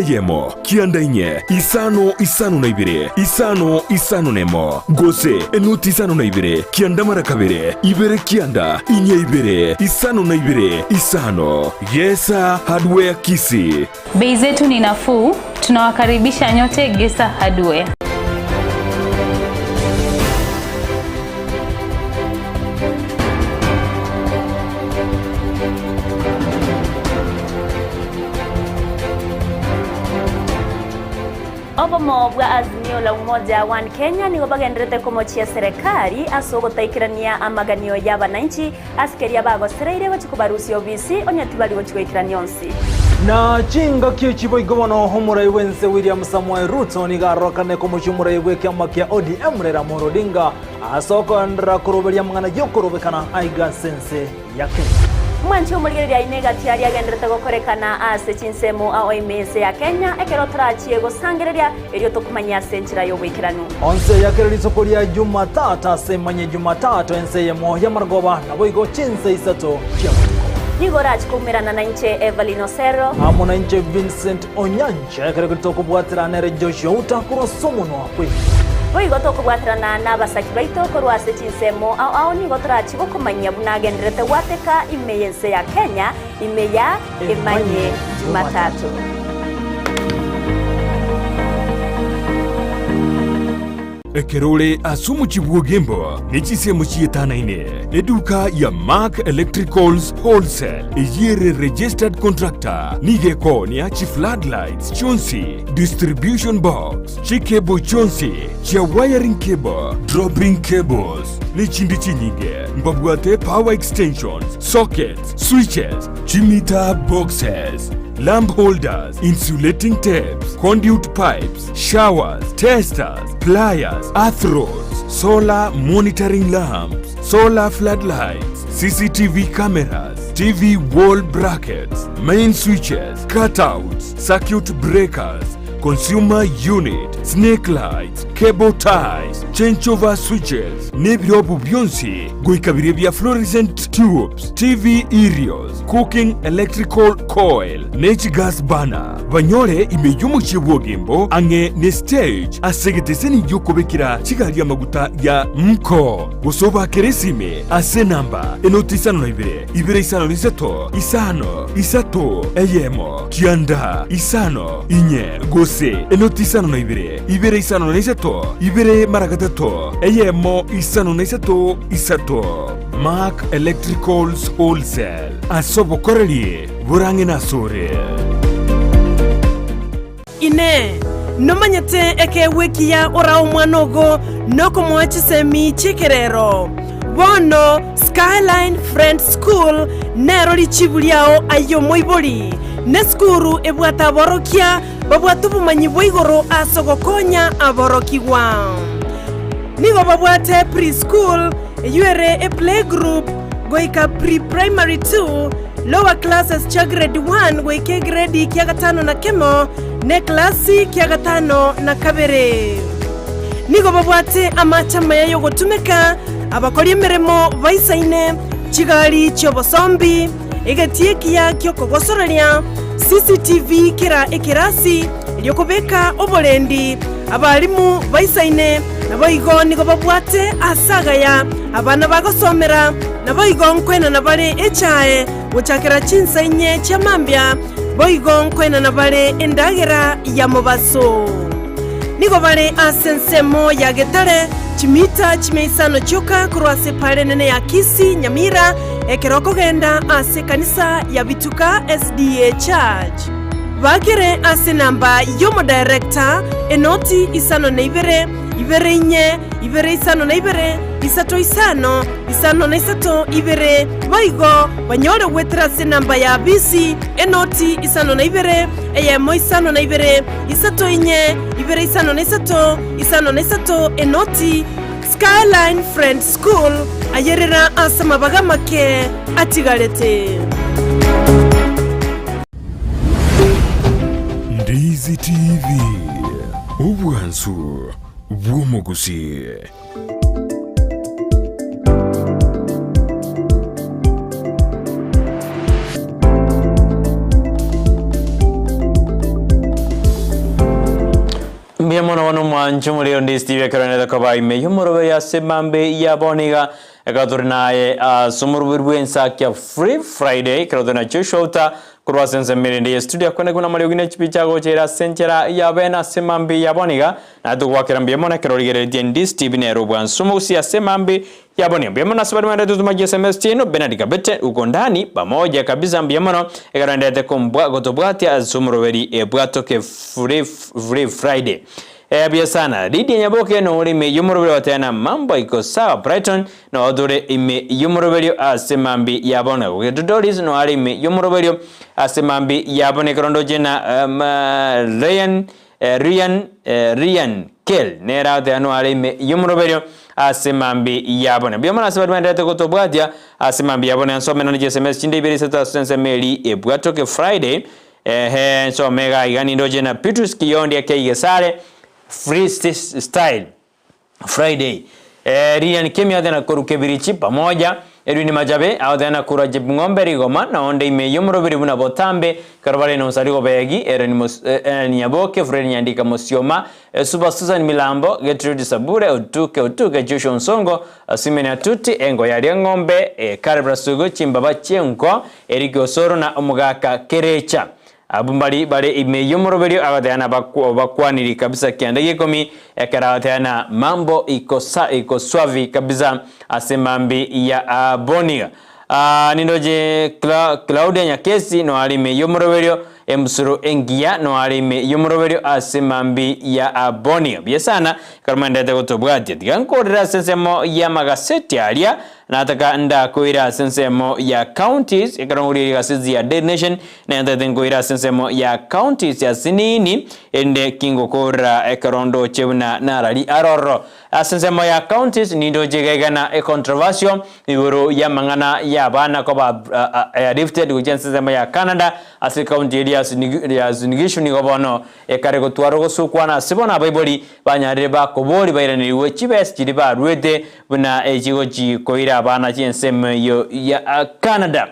Yemo, kiandainye, isano na ibire, isano nemo, gose, enuti isano na ibire, kiandamara kabire, ibere kianda, inye ibire, isano na ibire, isano, Gesa Hardware Kisii. Bei zetu ni nafuu, tunawakaribisha nyote Gesa Hardware. Obomo bwa Azimio la Umoja wa Kenya nigo bagenderete kumochia serikali asogotaikrania amaganio y'abananchi askeria bagosereire bachikubarusi obisi onyatibali gochikoikrania onsi na chinga kichibo igobono homurai wense William Samuel Ruto ni garokane ko mushumurai wekama kya ODM rera Morodinga asoko ndra kuroberia mangana yokorobekana aiga sense yake mwanchi umurigeria inega tiari agenderete gukorekana ase chinsemo ao imese ya Kenya ekero turachie gusangereria erio tukumanya senchira yo wikiranu onse yakeri sokoria Jumatata semanye Jumatata ense yemo ya margoba na boigo chinse isato Nigorach kumirana na inche Evelyn Osero amo na inche Vincent Onyancha ekero kitoko bwatira nere Joshua utakuro somuno akwe Boigo tokubwatirana n'abasaki baito korwase chinsemo ao nigo turachi gukumanya bunagenderete gwateka imeyense ya Kenya imeya emanye Jumatatu Ekerole asumu chibuogembo nichisemo chietanaine eduka ya Mark Electricals Wholesale ejire registered contractor nigeko ni achi floodlights chonsi distribution box chikebo chonsi chia wiring cable dropping cables nichindi chinyige mbabwate power extensions sockets switches chimita boxes lamp holders, insulating tapes, conduit pipes, showers, testers, pliers, earth rods, solar monitoring lamps, solar floodlights, CCTV cameras, TV wall brackets, main switches, cutouts, circuit breakers, consumer unit, snake lights, cable ties, changeover switches, nebirobu byonsi, goikabire bya fluorescent tubes, TV aerials, cooking electrical coil, natural gas burner. Banyore imeyumu chibuogembo ange ne stage asegeteseni yokobekira chigali amaguta ya mko. Gosoba keresime ase namba enotisano na ibere isano liseto, isano, isato, eyemo, kianda, isano, inye, gose, enotisano na ibere isano na isato, ibere maragatato, eyemo, isano na isato, isato. Mark Electricals Wholesale asobo korelie burange na sore ine nomanyete eke wekia ora omwanogo noko mwachisemi chikerero bono Skyline Friends School nero lichibuliao ayo moiboli ne skuru ebwata borokia babwatu bumanyi boigoro asogokonya aborokiwa nigo babwate preschool yuere a playgroup goika pre-primary 2 lower classes cha grade 1 goike grade kia gatano na kemo ne klasi kia gatano na kabere nigo babwate amachama yayo gotumeka abakori emeremo baisaine chigali chobosombi egetie kia kyokogosoreria CCTV kira ekirasi lyokobeka obolendi abalimu baisaine naboigo nigo babwate asagaya abana bagosomera naboigo nkwena nabale echae guchakira chinsainye chamambya boigo nkwena nabale endagera ya mubaso nigo bale asensemo ya getare chimita chimeisano choka kurwase pale nene ya Kisii Nyamira ekeroko genda ase kanisa ya Bituka SDA Church bagere ase namba yomo director enoti isano na ibere inye ibere isano na ibere isato isano na isato ibere baigo banyore wetra ase namba ya BC enoti isano na ibere eyemo isano na ibere isato inye ibere isano na isato enoti Skyline Friends School ayerera asama bagamake atigarete Ndizi TV ubwansu bw'umugusi Mbiamono wano mwanchu mulio Ndizi TV akarone koba ime yumorobe ya semambe ya boniga ekaturinaye sumurubirwe Ensakia Free Friday karodona Joshua kurwa sense mirinde studio kone kuna mali ugine chipicha gochera senchera ya bena semambi ya boniga na tukwa mbiamona kerorigere Ndizi TV ne robwan sumusi ya semambi ya boniga mbiamona sabari manda tutumaji SMS tino benadika bete uko ndani pamoja kabisa mbiamona ekarandete kumbwa gotobwati azumurubiri bwatoke Free Friday bia sana Didi Nyaboke no urime yumurubiri watena mambo iko sawa Brighton no odure ime yumurubiri asemambi yabona Dodoris no arime yumurubiri asemambi yabone krondo jena Ryan Kel nera de no arime yumurubiri asemambi yabona biomana sabadwa ndate kutobwadia asemambi yabona nsome no SMS chinde ibiri seta sense meli ebwatoke Friday so mega igani ndoje na Petrus Kiyondi akeigesare free style Friday Ryan Kemia dena korukebirichi pamoja Edwin Majabe au dena kuraje ngombe rigoma na onde ime yumurubiri buna botambe karabale no sarigo begi ni Nyaboke Fred Nyandika Mosioma Super Susan Milambo Gertrude Sabure utuke Joshua Nsongo Simene Atuti engo ya ngombe Karabra Sugo Chimbaba Chenko Eric Osoro na Omugaka Kerecha abumbali bale ime yumurubiri awadana bakwaniri kabisa kiandege komi ekarawatana mambo iko swavi kabisa asemambi ya Bonia nindoje Claudia Nyakesi no alime yumurubiri emsuru engia no alime yumurubiri asemambi ya Bonia biesana karmandete kutobwati tigankorera sensemo ya magaseti alia nataka nda kuira sensemo ya counties ekaronguri gasizi ya Dead Nation na nda tengoira sensemo ya counties ya sinini ende kingo kora ekarondo chebuna narali aroro sensemo ya counties nindo jegegana controversial iburu ya mangana ya bana koba lifted kujen sensemo ya Canada asi county ya zunigishu ni gobono ekarego twaro sukwana sibona baiboli banyareba kobori bairani wechibes chiriba ruete buna ejigoji koira bana chienseme yo ya Canada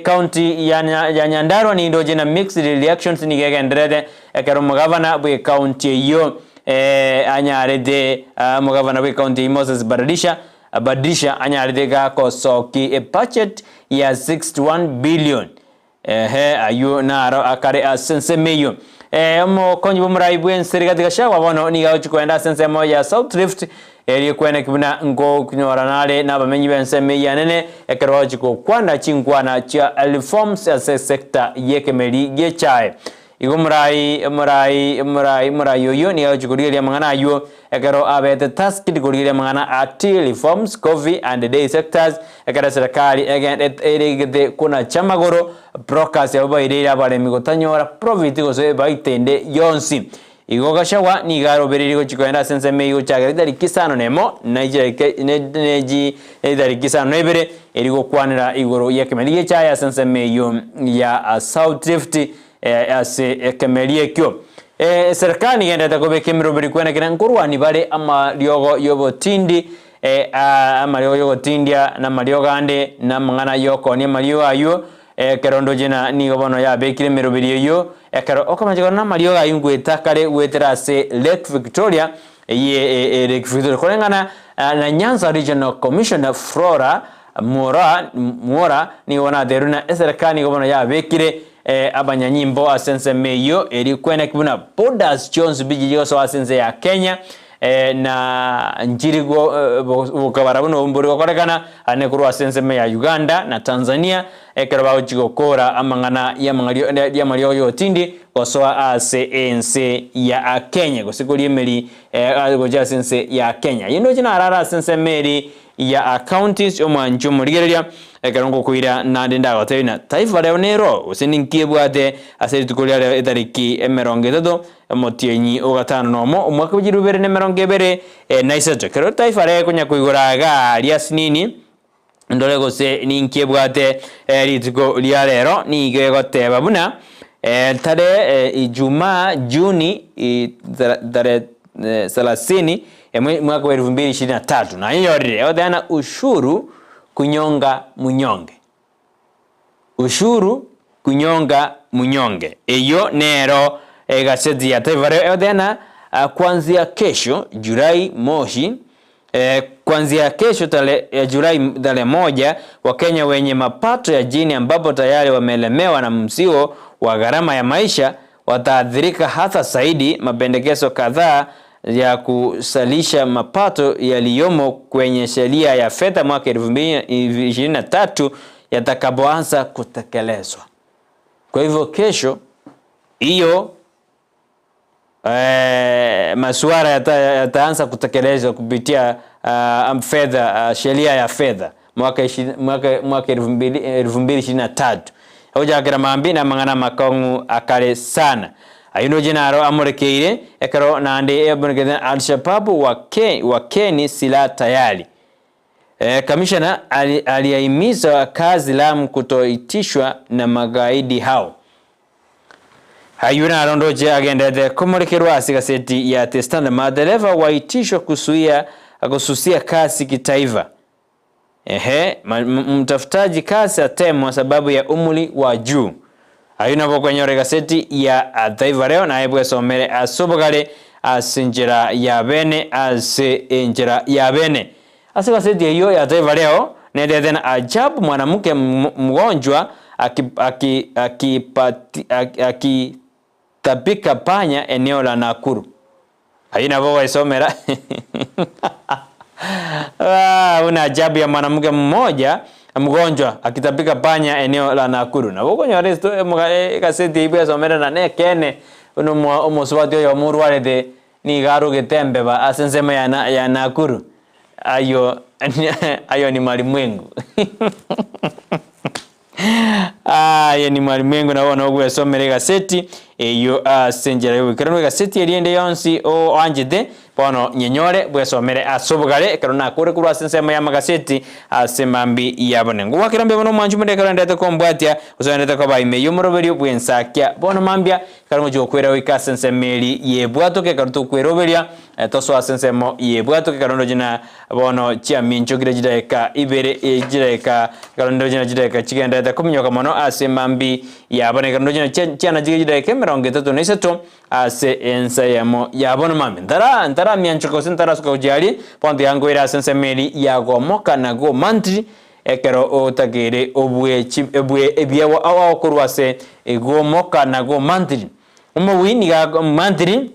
county ya Nyandarua ni ndoje na mixed reactions ni gegendrede ekaro mugavana bwe county yo anyarede mugavana bwe county Moses Badisha anyarede ga kosoki budget ya 61 billion ayo naro akare asensemeyo mo konyi bumrai bwen serikati gashawa bono ni gacho kwenda sensemo ya South Rift eri kwene kibuna ngo kunyora nale nabamenyi benseme yanene ekerwaji ko kwanda chingwana cha reforms as sector yekemeli gechae igumrai murai yoyo ni gacho kuriria mangana ayo ekero abete task kuriria mangana ati reforms coffee and day sectors ekara serikali erigede kuna chamagoro brokers yabairira bare migotanyora profit gose baitende yonsi igogashawa ni garo beririgo chikoenda senseme yo chagarita kisano nemo neji edari kisano nebere erigo kwanira igoro yekemeli chaya senseme yo ya South Rift ase ekemeli kyo serikali ngenda takobe kemiro beri kwena kina nkurwani bare ama lyogo yobo tindi ama lyogo yogo tindia na malyogo ande na mangana yoko ni malyo ayo kerondo jena ni gobono ya bekire merobiri yo ekero okamajiko na malyo ayungu etakare weterase Lake Victoria Lake Victoria kolengana na Nyanza Regional Commissioner Flora Mora ni wana deruna serikali gobono ya bekire abanyanyimbo asense meyo eri kwene kibuna borders Jones bijigo so asense ya Kenya na njirigo bukabarabuno mburi korekana ane kuru asense me ya Uganda na Tanzania ekeraba uchigokora amangana ya malio yo tindi kosoa asense ya Kenya gosikoli emeri goja asense ya Kenya yindo jina arara asense meri ya counties omwanjo murigereria ekarongo kuira na ndenda gotena taifa leo nero usininkie bwate aseri tukolia etariki emerongedo motienyi ogatano nomo umwaka bujirubere nemerongebere naiseto kero taifa leo kunya kuiguraga liasinini ndole gose ninkie bwate ritiko lia lero ni gegoteba buna tare Ijumaa Juni tare 30 mwaka wa 2023 na hiyo leo dana ushuru kunyonga munyonge eyo nero gazeti ya Taifa leo dana kuanzia kesho Julai moshi kuanzia kesho Julai 1 Wakenya wenye mapato ya chini ambapo tayari wamelemewa na mzigo wa gharama ya maisha wataathirika hata zaidi. Mapendekezo kadhaa ya kusalisha mapato yaliyomo kwenye sheria ya fedha mwaka 2023 yatakapoanza kutekelezwa. Kwa hivyo kesho hiyo masuala yataanza kutekelezwa kupitia fedha, sheria ya fedha mwaka 2023 hoja mambi na mangana makongu akale sana ayuno jinaro amurekeire ekaro nande ebonegeden al-Shabaab wakeni sila tayari. Kamishna aliyahimiza kazi Lamu kutoitishwa na magaidi hao. Hayuna arondoje agendete kumurekerwa asigazeti ya The Standard. Madereva waitishwa kususia kasi kitaifa. Mtafutaji kasi atemwa sababu ya umri wa juu. Hayuna bo kwenye gazeti ya Taifa Leo na hebu somere asobogale asinjira ya bene gazeti hiyo ya Taifa Leo nedede na ajabu mwanamke mgonjwa akitapika panya eneo la Nakuru. Haina bo isomera. Una ajabu ya mwanamke mmoja mgonjwa akitapika panya eneo la Nakuru. Na boko nyoresto gazeti ibu somera na nekene uno umoswati yo murwale de ni garu getembe ba asensema ya Nakuru. Ayo ni malimwengu. Ayo ni malimwengu na wana ogwe somere gazeti eyo senjera yo kirano gazeti eriende yonsi o anjide pono nyenyore bwe somere asobugale karona kure kurwa sensema ya magazeti asemambi yabone ngwa kirambe bono manju mende karanda to kombwatia usonete ko baime yo moroberio bwe Ensakia bono mambia karamo jo kwera wika sensemeli ye bwato ke karuto kweroberia toso asensemo ye bwato ke karondo jina bono chia mincho gire jideka ibere jideka karondo jina jideka chigenda ta kumnyoka mono asemambi yabone karondo jina chia na jideka merongeto neseto ase ensayamo yabono mambi ndara mianchoko sentara suka ujali pondi yango ira sensemeli yago moka na go mantri ekero otagere obwe ebiawo awa kurwase ego moka na go mantri wini ga mantri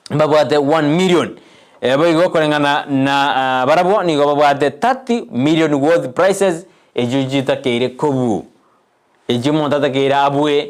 babwate 1 million ebo korengana na barabo ni go babwate 30 million worth prices ejujita keire kobu ejimonta keira abwe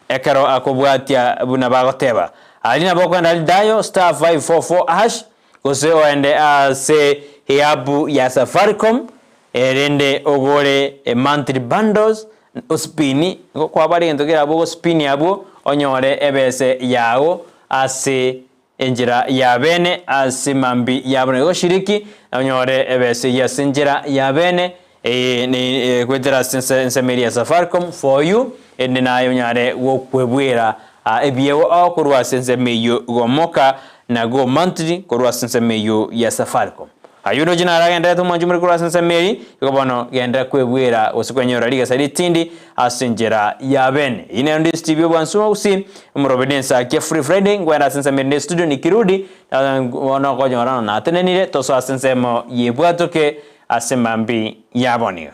ekero akobwatia buna bagoteba alina bokwenda dayo *544# kose oende se heabu ya Safaricom erende ogore monthly bundles ospini kwa bali entokera abo spini abo onyore ebese yao ase enjira ya bene ase mambi yabone go shiriki onyore ebese ya senjira ya bene ni kwetera sensemeri ya Safaricom for you ende nayo nyare wo kwebwera ebiewo akurwa sensemeyo gomoka na go monthly kurwa sensemeyo ya Safaricom. Ayuno jina ragenda to manjumuri kurwa sensemeri yobono genda kwebwera osikwenyora liga sali tindi asenjera ya bene. Ine ndi studio bwansuwa usi mrobedensa ke free friday ngwenda sensemeri ne studio nikirudi wana ko nyora na tenenire to so sensemo yebwatoke asemambi yaboniga.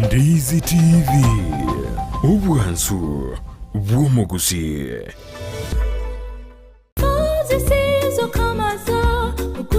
Ndizi TV, ubwansu bw'omu Gusii.